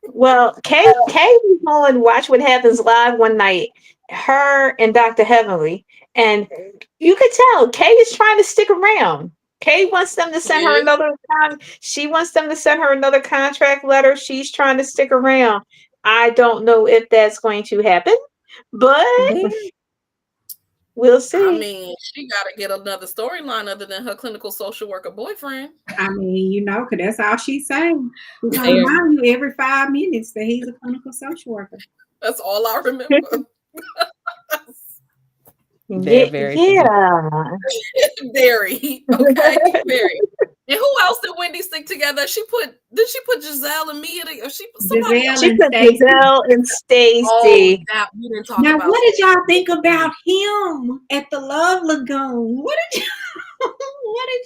Well, Kay was on Watch What Happens Live one night, her and Dr. Heavenly, and you could tell Kay is trying to stick around. Kay wants them to send her another she wants them to send her another contract letter. She's trying to stick around. I don't know if that's going to happen, but we'll see. I mean, she got to get another storyline other than her clinical social worker boyfriend. I mean, you know, because that's all she's saying. She's going to remind you every 5 minutes that he's a clinical social worker. That's all I remember. Very very okay, very. And who else did Wendy stick together? Did she put Gizelle and Mia? Or she put Gizelle and Stacey. Oh, we didn't talk now, about what did y'all think about him at the Love Lagoon? What did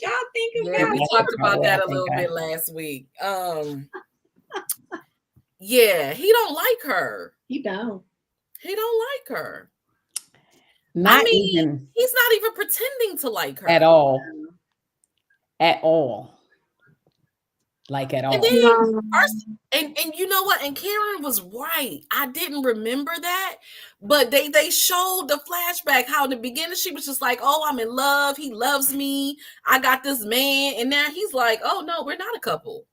y'all think about? We talked about that a little bit last week. Yeah, he don't like her. He don't like her. He's not even pretending to like her at all. At all. Like at all. And then and you know what? And Karen was right. I didn't remember that, but they showed the flashback how in the beginning she was just like, "Oh, I'm in love. He loves me. I got this man," and now he's like, "Oh no, we're not a couple."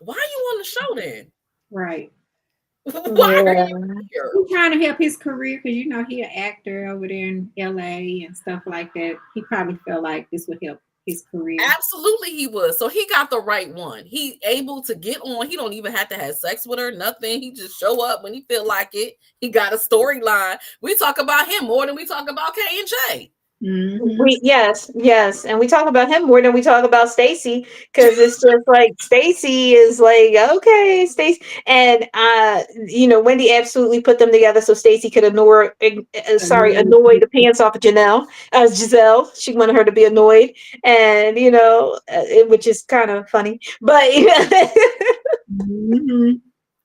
Why are you on the show then? Right. Why are you here? He's trying to help his career because you know he an actor over there in LA and stuff like that. He probably felt like this would help his career. Absolutely he was. So he got the right one. He able to get on. He don't even have to have sex with her, nothing. He just show up when he feel like it. He got a storyline. We talk about him more than we talk about K&J. Mm-hmm. Yes, and we talk about him more than we talk about Stacy, because it's just like Stacy is like, okay, Stacy, and Wendy absolutely put them together so Stacy could annoy the pants off of Giselle. She wanted her to be annoyed, and which is kind of funny, but Mm-hmm.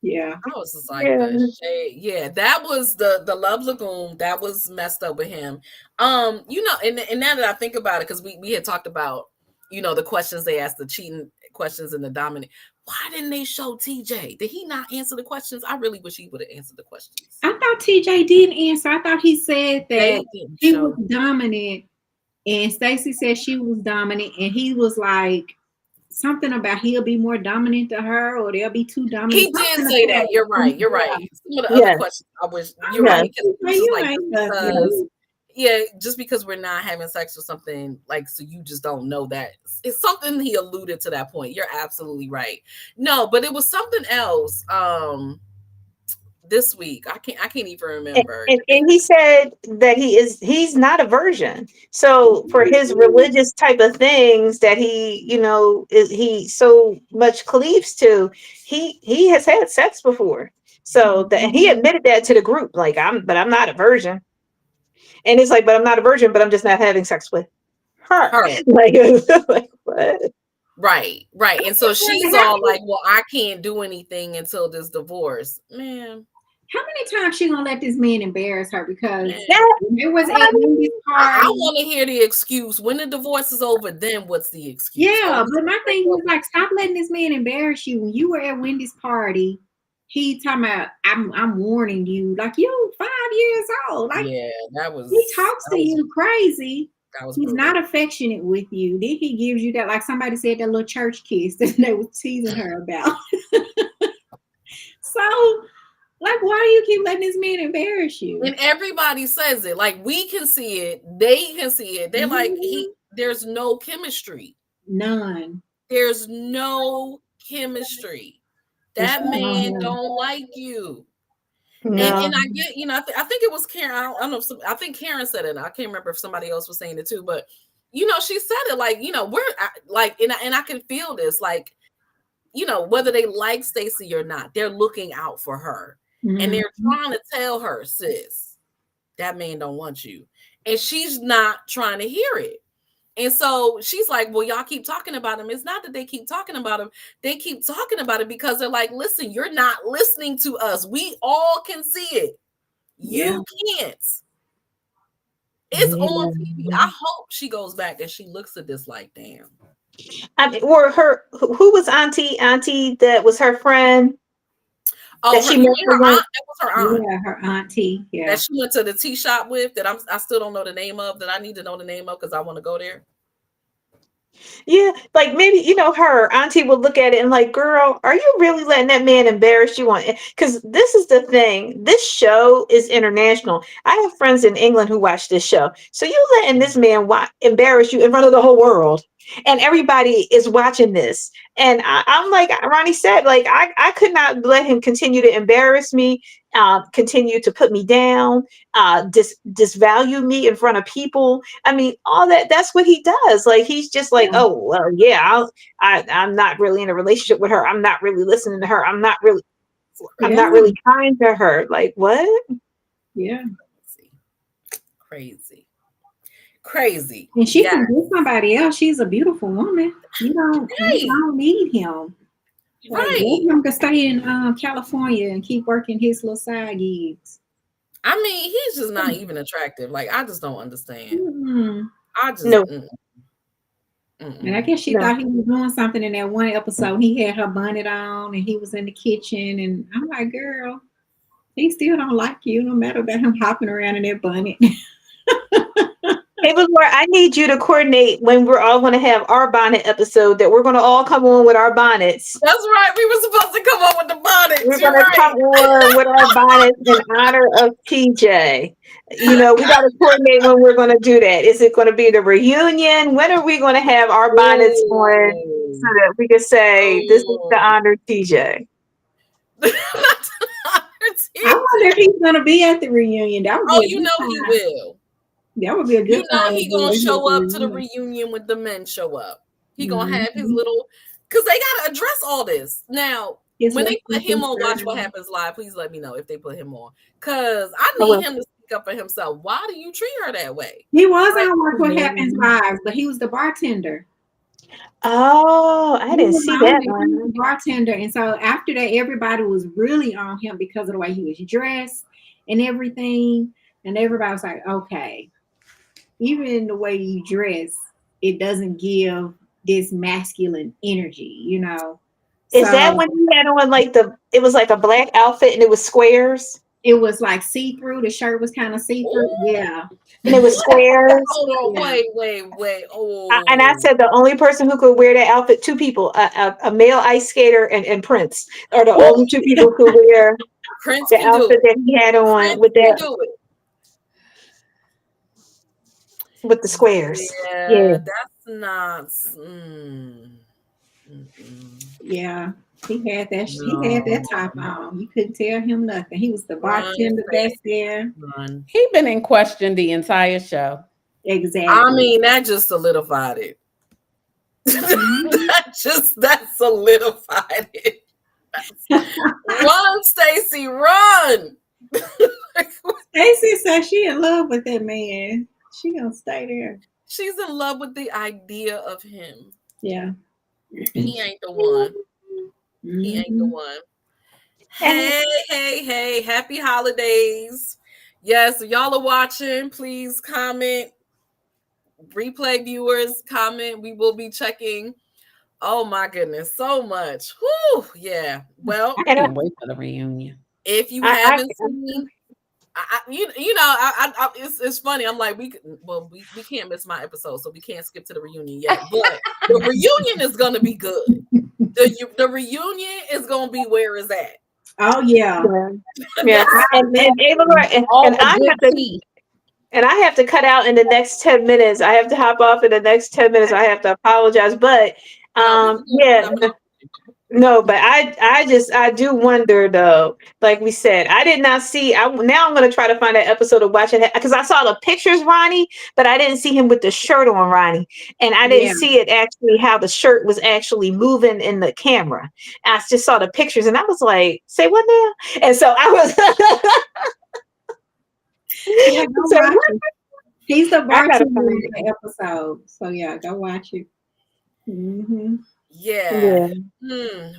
Yeah. I was just like the shade. Yeah, that was the Love Lagoon. That was messed up with him. And now that I think about it, because we had talked about, the questions they asked, the cheating questions and the dominant. Why didn't they show TJ? Did he not answer the questions? I really wish he would have answered the questions. I thought TJ didn't answer. I thought he said that he was dominant, and Stacy said she was dominant, and he was like something about he'll be more dominant to her, or they'll be too dominant. He did say that. You're right. You're right. Some of the other questions, I wish you're right. Just because we're not having sex or something, like, so you just don't know that. It's something he alluded to that point. You're absolutely right. No, but it was something else. This week I can't even remember. And he said that he's not a virgin. So for his religious type of things that he so much cleaves to, he has had sex before. So that he admitted that to the group, like I'm not a virgin. And it's like, but I'm not a virgin, but I'm just not having sex with her. Like what? Right. And so she's all like, well, I can't do anything until this divorce. Man. How many times she gonna let this man embarrass her? Because it was at Wendy's party. I want to hear the excuse. When the divorce is over, then what's the excuse? Yeah, but my thing was like, stop letting this man embarrass you. When you were at Wendy's party, he talking about, I'm warning you, like you 5 years old. Like, that was. He talks to you crazy. He's brutal. Not affectionate with you. Then he gives you that, like somebody said, that little church kiss that they were teasing her about. So. Like, why do you keep letting this man embarrass you? And everybody says it. Like, we can see it. They can see it. They're like, there's no chemistry. None. There's no chemistry. That man don't like you. No. And I get, I think it was Karen. I don't know. I think Karen said it. I can't remember if somebody else was saying it too. But, she said it like, we're like, and I can feel this. Like, whether they like Stacy or not, they're looking out for her. Mm-hmm. And they're trying to tell her, sis, that man don't want you. And she's not trying to hear it. And so she's like, well, y'all keep talking about him. It's not that they keep talking about him. They keep talking about it because they're like, listen, you're not listening to us. We all can see it. You can't. It's on TV. I hope she goes back and she looks at this like, damn. Or who was auntie that was her friend? Oh, that that was her aunt. Yeah, her auntie. Yeah, that she went to the tea shop with. That I still don't know the name of. That I need to know the name of because I want to go there. Yeah, like maybe her auntie would look at it and like, girl, are you really letting that man embarrass you on it? Because this is the thing. This show is international. I have friends in England who watch this show. So you letting this man embarrass you in front of the whole world. And everybody is watching this. And I'm like Ronnie said, like, I could not let him continue to embarrass me, continue to put me down, disvalue me in front of people. I mean, all that's what he does. Like, he's just like, oh, well, yeah, I'm not really in a relationship with her. I'm not really listening to her. I'm not really kind to her. Like, what? Yeah. Crazy. And she can get somebody else. She's a beautiful woman. You don't need him. Right. Let him to stay in California and keep working his little side gigs. I mean, he's just not even attractive. Like, I just don't understand. Mm-hmm. I just And I guess she thought he was doing something in that one episode. He had her bonnet on and he was in the kitchen. And I'm like, girl, he still don't like you, no matter about him hopping around in that bonnet. Hey, but Laura, I need you to coordinate when we're all going to have our bonnet episode. That we're going to all come on with our bonnets. That's right. We were supposed to come on with the bonnets. We're You're going to right. come on with our bonnets in honor of TJ. We got to coordinate when we're going to do that. Is it going to be the reunion? When are we going to have our bonnets on so that we can say this is to honor TJ? I wonder if he's going to be at the reunion. That would be he will. That would be a good time. He gonna show up to the reunion when the men show up. He gonna have his little, because they gotta address all this now. When they put him on Watch What Happens Live, please let me know if they put him on, because I need him to speak up for himself. Why do you treat her that way? He was on Watch What Happens Live, but he was the bartender. Oh, I didn't see that one. He was the bartender, and so after that, everybody was really on him because of the way he was dressed and everything, and everybody was like, okay. Even the way you dress, it doesn't give this masculine energy, Is that when you had on it was like a black outfit and it was squares? It was like see-through. The shirt was kind of see-through. Yeah. And it was squares. Hold on, wait. Oh. And I said the only person who could wear that outfit, two people, a male ice skater and Prince are the only two people who could wear Prince the outfit that he had on Prince with that. With the squares. Yeah. That's not. Yeah, he had that. No. He had that top on. You couldn't tell him nothing. He was the bartender back there. He been in question the entire show. Exactly. I mean, that just solidified it. that solidified it. Run, Stacy, run. Stacy said she in love with that man. She gonna stay there. She's in love with the idea of him. Yeah. He ain't the one. He ain't the one. Hey, happy holidays. Yes, y'all are watching. Please comment. Replay viewers, comment. We will be checking. Oh my goodness, so much. Whew, yeah. Well, I can't wait for the reunion. If you haven't seen, it's funny. I'm like, we can't miss my episode, so we can't skip to the reunion yet. But the reunion is gonna be good. The reunion is gonna be where is that? Oh yeah. And I have to cut out in the next 10 minutes. I have to hop off in the next 10 minutes. I have to apologize, but no, but I do wonder though. Like we said, I did not see. Now I'm going to try to find that episode of Watch It because I saw the pictures, Ronnie, but I didn't see him with the shirt on, Ronnie, and I didn't see it actually how the shirt was actually moving in the camera. I just saw the pictures, and I was like, "Say what now?" And so I was. Yeah, go watch it. He's the bartender in the episode, so yeah, go watch it. Mm-hmm. Yeah.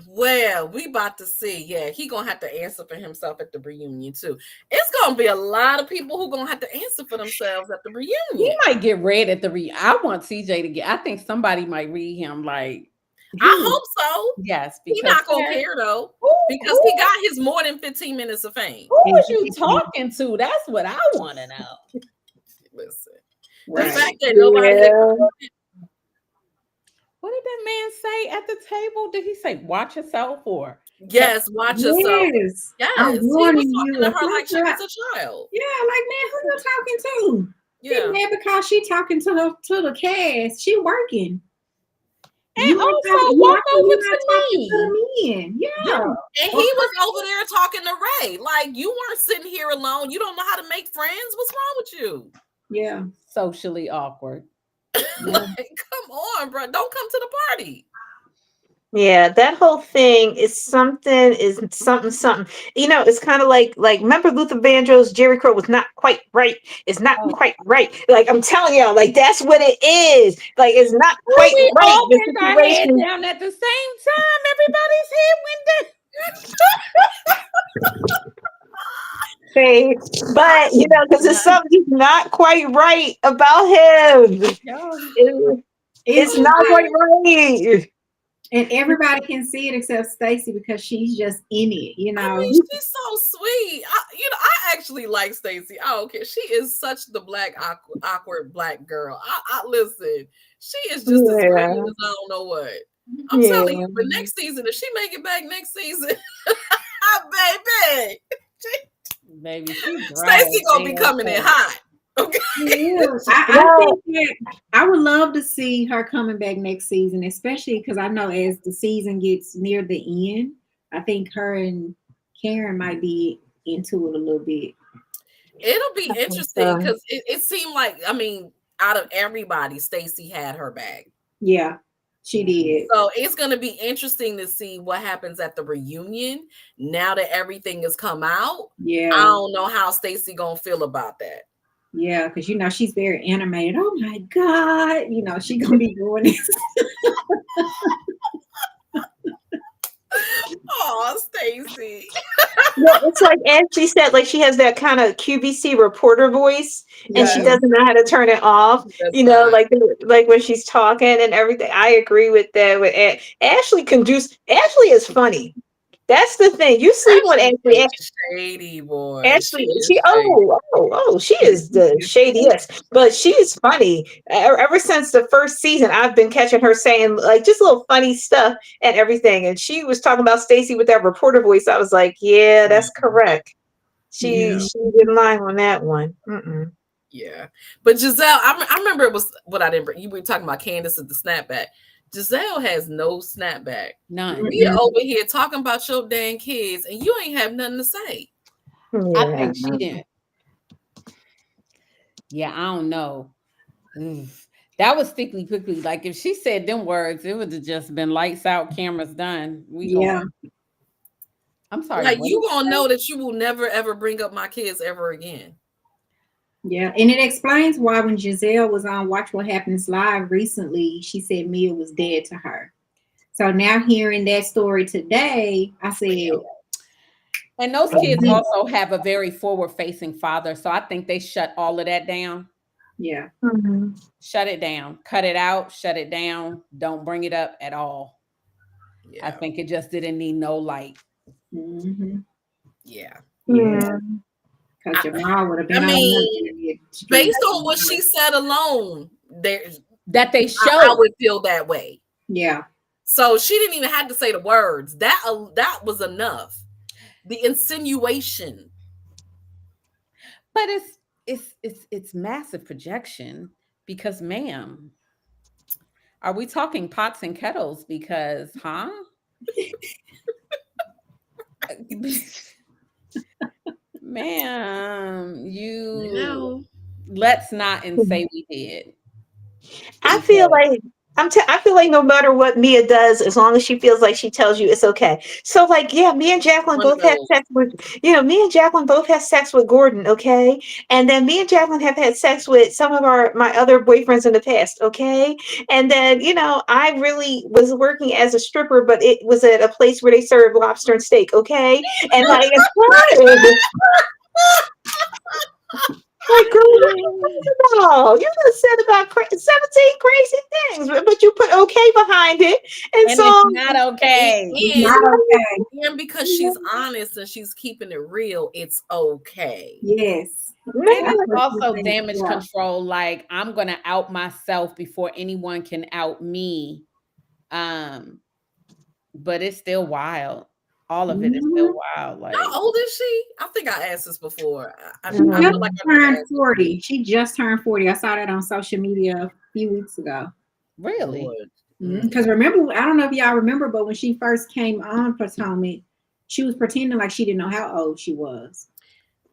Well, we about to see. Yeah, he gonna have to answer for himself at the reunion too. It's gonna be a lot of people who gonna have to answer for themselves at the reunion. He might get read at the reunion. I want CJ to get. I think somebody might read him like. I hope so. Yes, he's not gonna care though, because he got his more than 15 minutes of fame. Who was you talking to? That's what I want to know. Listen, the fact that nobody. What did that man say at the table? Did he say watch yourself or? Yes, watch yourself. Yes, I'm warning you. To her like she was a child. Yeah, like man, who you talking to? Yeah, mad because she talking to the cast. She working. And you also walk over to me. Yeah. And he was over there talking to Ray. Like, you weren't sitting here alone. You don't know how to make friends. What's wrong with you? Yeah. Socially awkward. Like, come on, bro. Don't come to the party. Yeah, that whole thing is something. It's kind of like remember Luther Vandross, Jerry Crow was not quite right. It's not quite right. Like I'm telling y'all, like that's what it is. Like it's not quite right. All bent our head down at the same time. Everybody's head went down. But because there's something not quite right about him. It's not quite right. And everybody can see it except Stacey because she's just in it, you know. I mean, she's so sweet. I actually like Stacey. I don't care. She is such the black awkward black girl. I listen. She is just as pretty as I don't know what. I'm telling you. But next season, if she make it back next season, baby, Stacey gonna be coming in hot. Okay. I think that I would love to see her coming back next season, especially because I know as the season gets near the end, I think her and Karen might be into it a little bit. It'll be interesting because it seemed like, I mean, out of everybody, Stacey had her back. Yeah, she did. So it's going to be interesting to see what happens at the reunion now that everything has come out. Yeah, I don't know how Stacey gonna feel about that. Yeah, because you know she's very animated. Oh my God, you know she's gonna be doing this. Oh, Stacey. Well, it's like Ashley said, like she has that kind of QVC reporter voice, and she doesn't know how to turn it off. You know, like when she's talking and everything. I agree with that. With Ashley Ashley is funny. That's the thing. You sleep on Ashley. Shady boy. Ashley, she is the shadiest, but she's funny. Ever since the first season, I've been catching her saying like just little funny stuff and everything. And she was talking about Stacey with that reporter voice. I was like, yeah, that's correct. She didn't lie on that one. Mm-mm. Yeah, but Gizelle, I remember it was what I didn't bring. You were talking about Candace at the snapback. Gizelle has no snapback. None. We are over here talking about your dang kids, and you ain't have nothing to say. Yeah. I think she didn't. Yeah, I don't know. That was stickly quickly. Like if she said them words, it would have just been lights out, cameras done. I'm sorry. Like you gonna know that you will never ever bring up my kids ever again. Yeah, and it explains why when Gizelle was on Watch What Happens Live recently, she said Mia was dead to her. So now hearing that story today, I said... And those kids also have a very forward-facing father, so I think they shut all of that down. Yeah. Mm-hmm. Shut it down. Cut it out. Shut it down. Don't bring it up at all. Yeah. I think it just didn't need no light. Mm-hmm. Yeah. Because Jamal would have been. I mean, based on what she said alone, that they showed, I would feel that way. Yeah. So she didn't even have to say the words. That was enough. The insinuation. But it's massive projection because, ma'am, are we talking pots and kettles? Because, ma'am, let's not and say we did. I feel like no matter what Mia does, as long as she feels like she tells you it's okay. So like, yeah, me and Jacqueline both had sex with, me and Jacqueline both had sex with Gordon, okay? And then me and Jacqueline have had sex with some of my other boyfriends in the past, okay? And then, I really was working as a stripper, but it was at a place where they served lobster and steak, okay? And like, it's fine. Like, girl, you just said about 17 crazy things, but you put okay behind it, and so it's not okay. It's not okay. And because she's honest and she's keeping it real, it's okay. Yes. And it's also damage control. Like I'm gonna out myself before anyone can out me. But it's still wild. All of it is still wild. Like, how old is she? I think I asked this before. I feel like turned 40. She just turned 40. I saw that on social media a few weeks ago. Really? Because remember, I don't know if y'all remember, but when she first came on Potomac, she was pretending like she didn't know how old she was.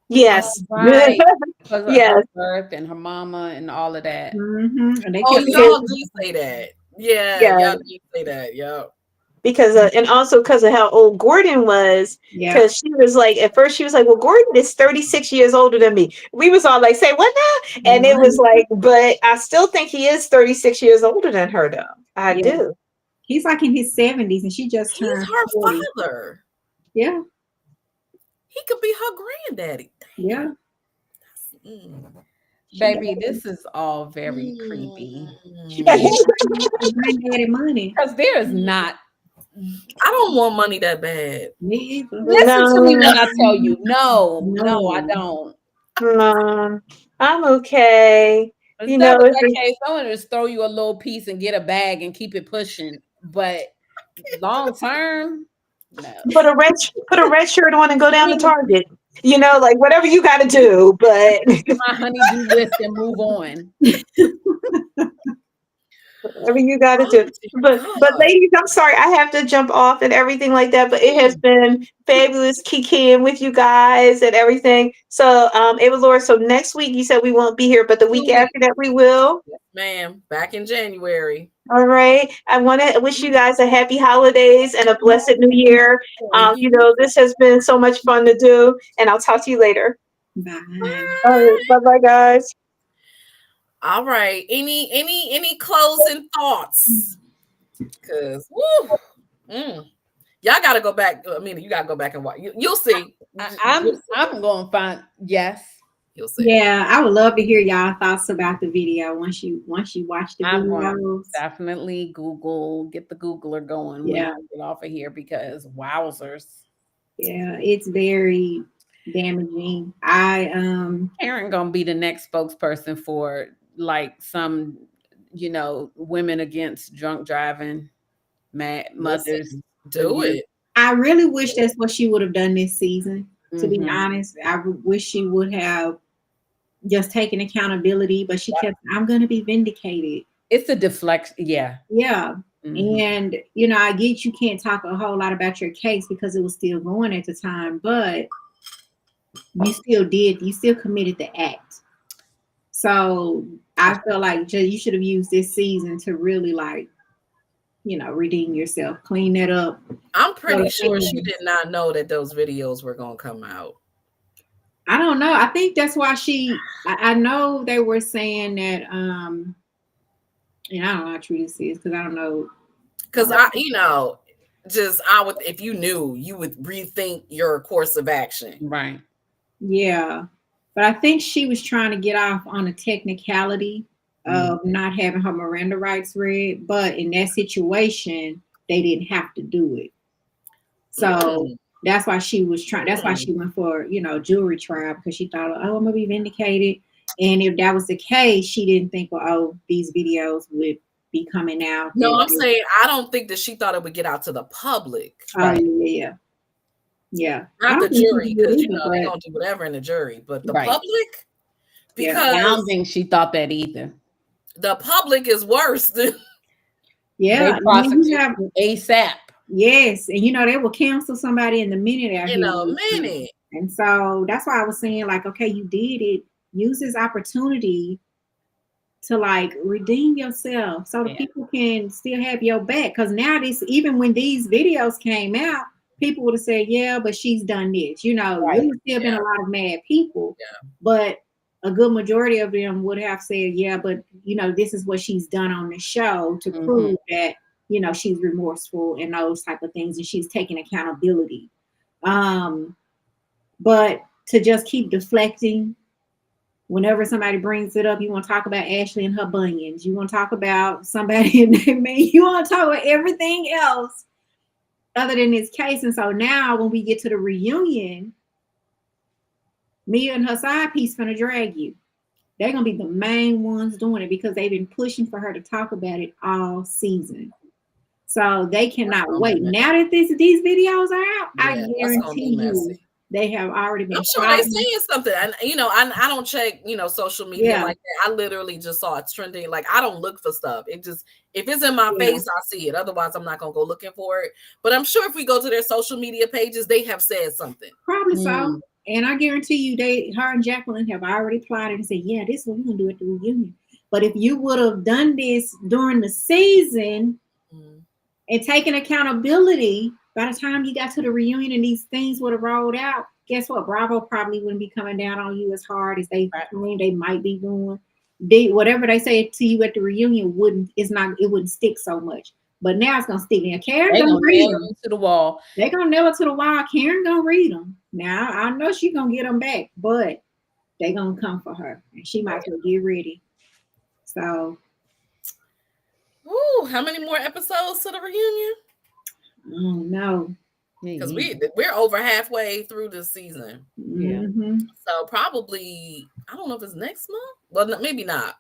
Yes. Right. Because of her birth and her mama and all of that. Mm-hmm. Y'all do say that. Yeah. Y'all do say that. Yep. Because and also because of how old Gordon was, because she was like, at first she was like, well, Gordon is 36 years older than me. We was all like, say what now? And it was like, but I still think he is 36 years older than her though. I do. He's like in his 70s and she just turned her 40. father. Yeah. He could be her granddaddy. Yeah. Baby, this is all very creepy. Granddaddy money. Because there is not I don't want money that bad. Me either. Listen to me when I tell you. No, I don't. I'm okay. Instead of that case, someone just throw you a little piece and get a bag and keep it pushing. But long term, no. Put a red shirt on and go down to Target. Like whatever you got to do. But my honey-do list and move on. Whatever you got to do. But ladies, I'm sorry, I have to jump off and everything like that. But it has been fabulous kikiing with you guys and everything. So, Avalaura, so next week you said we won't be here, but the week after that we will. Yes, ma'am. Back in January. All right. I want to wish you guys a happy holidays and a blessed new year. This has been so much fun to do, and I'll talk to you later. Bye. All right. Bye-bye, guys. All right. Any closing thoughts? Because y'all gotta go back. I mean, you gotta go back and watch. You'll see. I'm going to find You'll see. Yeah, I would love to hear y'all thoughts about the video once you watch the videos. Definitely get the Googler going when I get off of here because wowzers. Yeah, it's very damaging. Karen gonna be the next spokesperson for like some, women against drunk driving, mothers. Do it. I really wish that's what she would have done this season. To be honest, I wish she would have just taken accountability, but she kept, I'm going to be vindicated. It's a deflection. Yeah. Yeah. And, I get you can't talk a whole lot about your case because it was still going at the time, but you still committed the act. So I feel like you should have used this season to really redeem yourself, clean that up. I'm pretty sure she did not know that those videos were going to come out. I don't know. I think that's why I know they were saying that, and I don't know how true this is because I don't know. Because if you knew, you would rethink your course of action. Right. Yeah. But I think she was trying to get off on a technicality of not having her Miranda rights read. But in that situation, they didn't have to do it. So that's why she was trying. That's why she went for, jury trial because she thought, I'm going to be vindicated. And if that was the case, she didn't think, these videos would be coming out. No, I'm saying I don't think that she thought it would get out to the public. Right? Yeah. Yeah. Not the jury, because they're gonna do whatever in the jury, but the public, because I don't think she thought that either. The public is worse than they prosecute ASAP. Yes, and they will cancel somebody in a minute. And so that's why I was saying, okay, you did it. Use this opportunity to redeem yourself so the people can still have your back. Because now even when these videos came out, people would have said, yeah, but she's done this. There's still been a lot of mad people. Yeah. But a good majority of them would have said, yeah, but this is what she's done on the show to prove that, she's remorseful and those type of things, and she's taking accountability. But to just keep deflecting, whenever somebody brings it up, you want to talk about Ashley and her bunions. You want to talk about somebody and you want to talk about everything else other than this case. And so now when we get to the reunion, Mia and her side piece gonna drag you. They're gonna be the main ones doing it because they've been pushing for her to talk about it all season. So they cannot wait. Now that these videos are out, I guarantee you they have already been. I'm sure they're saying something. And I don't check, social media like that. I literally just saw it trending. I don't look for stuff. It just, if it's in my face, I see it. Otherwise, I'm not gonna go looking for it. But I'm sure if we go to their social media pages, they have said something. Probably so. And I guarantee you, her and Jacqueline have already plotted and said, yeah, this is what we're gonna do at the reunion. But if you would have done this during the season and taken accountability, by the time you got to the reunion and these things would have rolled out, guess what? Bravo probably wouldn't be coming down on you as hard as they might be doing. Whatever they say to you at the reunion it wouldn't stick so much. But now it's gonna stick in. Karen's gonna read them to the wall. They're gonna nail it to the wall. Karen gonna read them. Now I know she's gonna get them back, but they're gonna come for her, and she might as well get ready. So, how many more episodes to the reunion? Oh no. Because we're over halfway through the season. Yeah. So probably, I don't know if it's next month. Well, maybe not.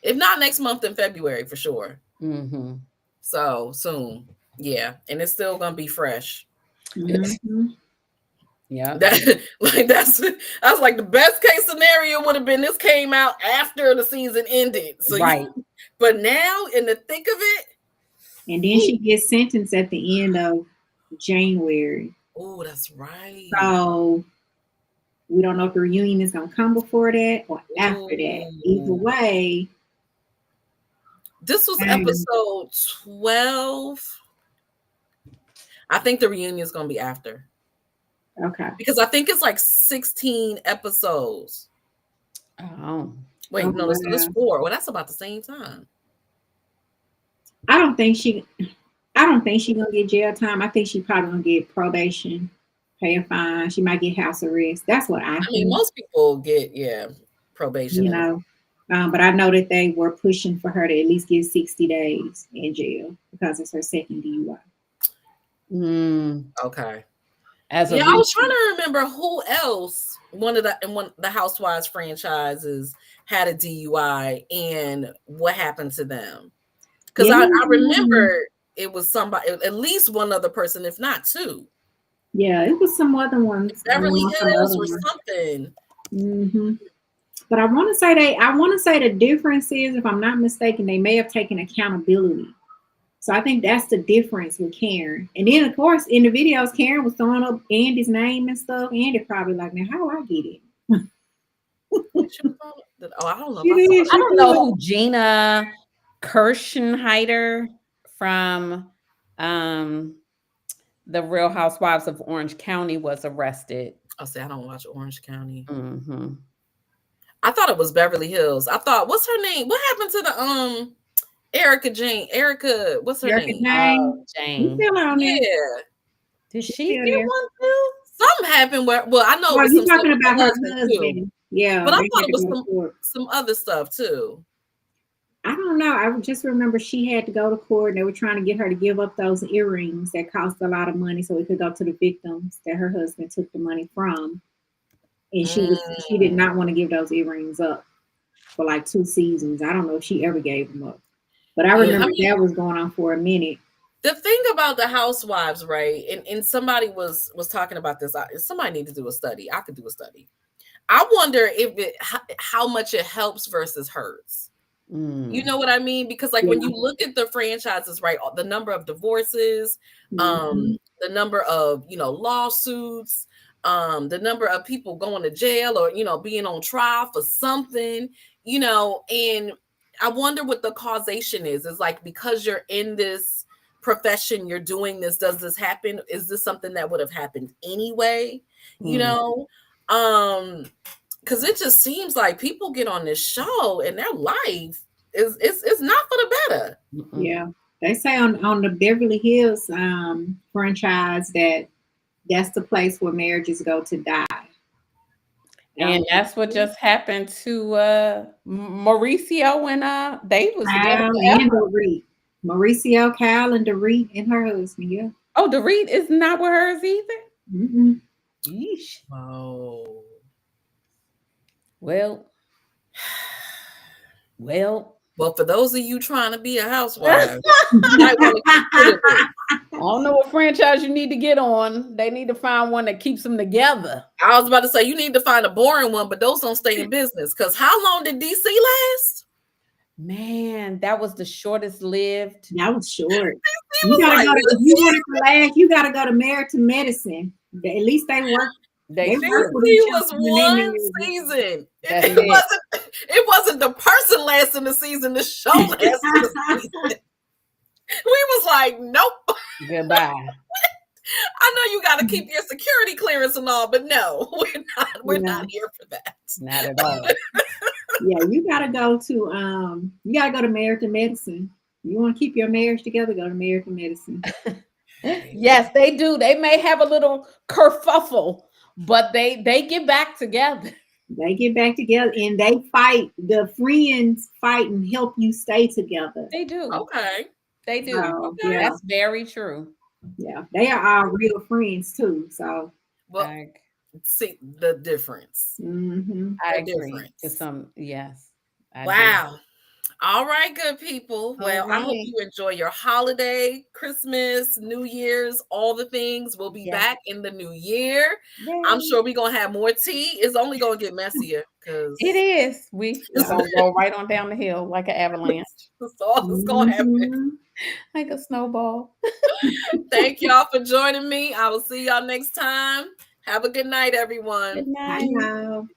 If not next month, in February for sure. Mm-hmm. So soon. Yeah. And it's still gonna be fresh. Mm-hmm. Yeah. That's like the best case scenario would have been this came out after the season ended. So right. But now in the thick of it. And then she gets sentenced at the end of January. Oh, that's right. So we don't know if the reunion is going to come before that or after that. Either way. This was episode 12. I think the reunion is going to be after. Okay. Because I think it's like 16 episodes. Oh. Wait, no, it's 4. Well, that's about the same time. I don't think she's gonna get jail time. I think she probably gonna get probation, pay a fine. She might get house arrest. That's what I think. mean, most people get probation. You know, but I know that they were pushing for her to at least get 60 days in jail because it's her second DUI. Okay. I was trying to remember who else one of the Housewives franchises had a DUI and what happened to them. Because I remember it was somebody, at least one other person, if not two. Yeah, it was some other ones. Beverly Hills or something. Mm-hmm. But I want to say the difference is, if I'm not mistaken, they may have taken accountability. So I think that's the difference with Karen. And then, of course, in the videos, Karen was throwing up Andy's name and stuff. Andy probably like, now, how do I get it? I don't know. I don't know who Gina Kirschenheiter from the Real Housewives of Orange County was arrested. I don't watch Orange County. Mm-hmm. I thought it was Beverly Hills. I thought, what's her name? What happened to the Erica, what's her name? Jane. Did she get one too? Something happened where, I know. Well, you're talking about her husband. Too. Yeah. But I thought it was some other stuff too. I don't know. I just remember she had to go to court and they were trying to get her to give up those earrings that cost a lot of money so it could go to the victims that her husband took the money from. And she did not want to give those earrings up for like 2 seasons. I don't know if she ever gave them up. But I remember that was going on for a minute. The thing about the Housewives, right? And somebody was talking about this. Somebody need to do a study. I could do a study. I wonder how much it helps versus hurts. You know what I mean? Because when you look at the franchises, right, the number of divorces, the number of lawsuits, the number of people going to jail or being on trial for something, and I wonder what the causation is. It's like, because you're in this profession, you're doing this, does this happen? Is this something that would have happened anyway? Because it just seems like people get on this show and their life is not for the better. Yeah, they say on the Beverly Hills franchise that's the place where marriages go to die. And that's what just happened to Mauricio and they was together and Dorit. Mauricio, Kyle, and Dorit and her husband. Yeah. Oh, Dorit is not with hers either. Mm-hmm. Yeesh. Oh. Well, for those of you trying to be a housewife, I don't know what franchise you need to get on. They need to find one that keeps them together. I was about to say, you need to find a boring one, but those don't stay in business. Because how long did DC last? Man, that was the shortest lived. That was short. You gotta go to, you want it to last, you gotta go to Married to Medicine. At least they work. They was one season. It wasn't the person lasting the season, the show lasting the season. We was like, nope. Goodbye. I know you got to keep your security clearance and all, but no, we're not here for that. Not at all. Yeah, you gotta go to Married to Medicine. You want to keep your marriage together, go to Married to Medicine. Yes, they do. They may have a little kerfuffle, but they get back together. They get back together and they fight. The friends fight and help you stay together. They do. Okay. They do. So, okay. Yeah. That's very true. Yeah, they are all real friends too. So, well, see the difference. I agree to some. Yes. Wow. All right, good people. Well, I hope right. you enjoy your holiday, Christmas, New Year's, all the things. We'll be back in the new year. I'm sure we're gonna have more tea. It's only gonna get messier because it is. We're gonna roll right on down the hill like an avalanche. That's all that's gonna happen. Like a snowball. Thank y'all for joining me. I will see y'all next time. Have a good night, everyone. Good night. I know.